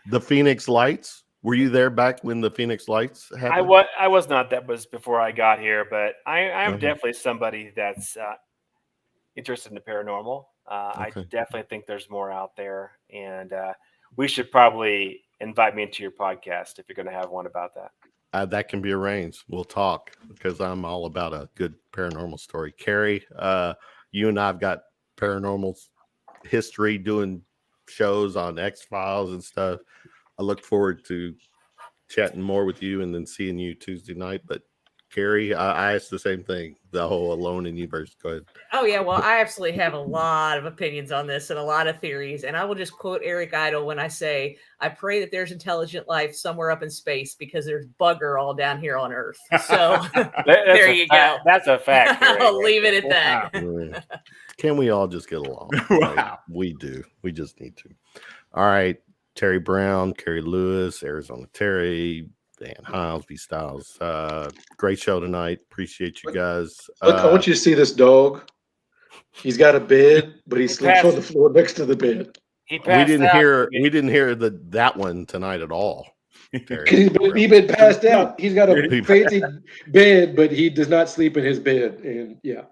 The Phoenix Lights. Were you there back when the Phoenix Lights happened? I was not. That was before I got here, but I am definitely somebody that's interested in the paranormal. I definitely think there's more out there, and we should probably invite me into your podcast if you're going to have one about that. That can be arranged. We'll talk because I'm all about a good paranormal story. Carrie, you and I've got paranormal history doing shows on X-Files and stuff. I look forward to chatting more with you and then seeing you Tuesday night. But Carrie, I asked the same thing. The whole Alone in Universe. Go ahead. Oh yeah, well, I absolutely have a lot of opinions on this and a lot of theories, and I will just quote Eric Idle when I say, "I pray that there's intelligent life somewhere up in space because there's bugger all down here on Earth." So there you go. That's a fact. I'll leave it at that. Wow. Can we all just get along? Wow. Like, we do. We just need to. All right. Terry Brown, Kerry Lewis, Arizona Terry, Dan Hiles, V Styles. Great show tonight. Appreciate you guys. Look, I want you to see this dog. He's got a bed, but he sleeps on the floor next to the bed. We didn't hear that one tonight at all. He's been passed out. He's got a fancy bed, but he does not sleep in his bed. And yeah,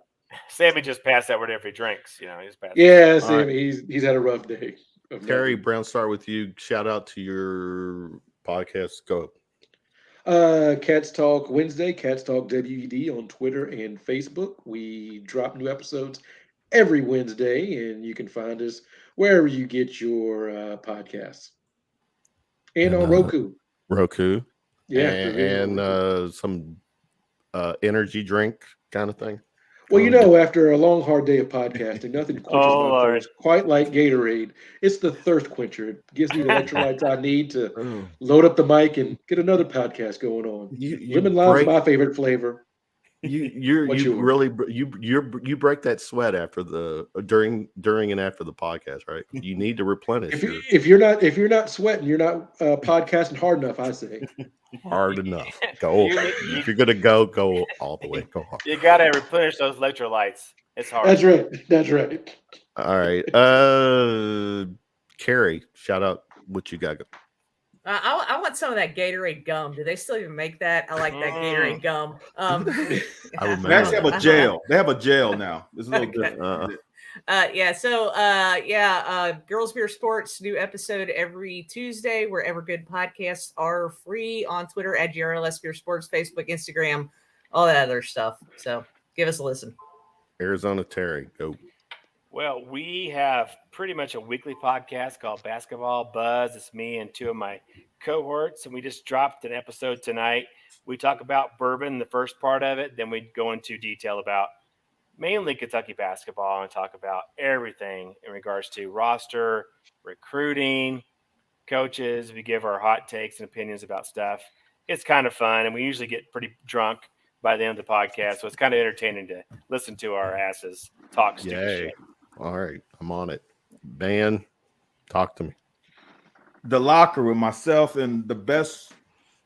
Sammy just passed out whenever he drinks. You know, he's passed. Yeah, Sammy, he's had a rough day. Terry Brown, start with you. Shout out to your podcast. Go. Cats Talk Wednesday, Cats Talk WED on Twitter and Facebook. We drop new episodes every Wednesday, and you can find us wherever you get your podcasts. And on Roku. Yeah. And some energy drink kind of thing. Well, you know, after a long, hard day of podcasting, nothing quenches my thirst quite like Gatorade. It's the thirst quencher. It gives me the electrolytes I need to load up the mic and get another podcast going on. Lemon lime is my favorite flavor. You break that sweat after during and after the podcast, right? You need to replenish. If you're not sweating, you're not podcasting hard enough. I say hard enough. Go. If you're gonna go all the way. Go hard. You gotta replenish those electrolytes. It's hard. That's right. All right. Carrie, shout out what you got. I want some of that Gatorade gum. Do they still even make that? I like that Gatorade gum. They actually have a gel. They have a gel now. It's a little different. Girls Beer Sports, new episode every Tuesday, wherever good podcasts are, free on Twitter at GRLS Beer Sports, Facebook, Instagram, all that other stuff. So give us a listen. Arizona Terry, go. Well, we have pretty much a weekly podcast called Basketball Buzz. It's me and two of my cohorts, and we just dropped an episode tonight. We talk about bourbon, the first part of it. Then we go into detail about mainly Kentucky basketball and talk about everything in regards to roster, recruiting, coaches. We give our hot takes and opinions about stuff. It's kind of fun, and we usually get pretty drunk by the end of the podcast, so it's kind of entertaining to listen to our asses talk stupid shit. All right, I'm on it. Man, talk to me. The Locker with myself and the best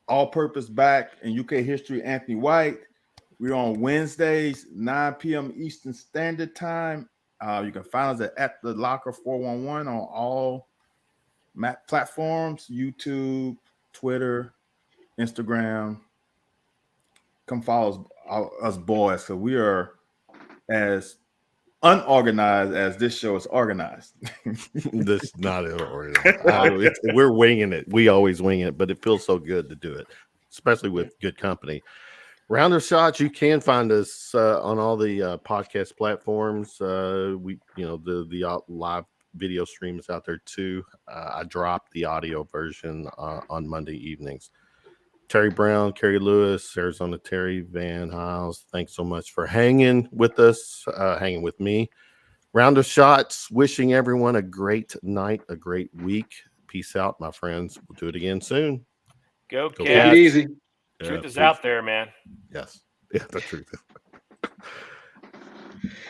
all-purpose back in UK history, Anthony White. We're on Wednesdays, 9 p.m. Eastern Standard Time. You can find us at the Locker 411 on all platforms: YouTube, Twitter, Instagram. Come follow us boys, because we are as unorganized as this show is organized. This is not organized. We're winging it. We always wing it, but it feels so good to do it, especially with good company. Round of Shots, you can find us on all the podcast platforms. The live video stream is out there too. I dropped the audio version on Monday evenings. Terry Brown, Kerry Lewis, Arizona Terry, Van Hiles, thanks so much for hanging with us, hanging with me. Round of Shots, wishing everyone a great night, a great week. Peace out, my friends. We'll do it again soon. Go Take it easy. Truth is out there, man. Yes. Yeah, the truth.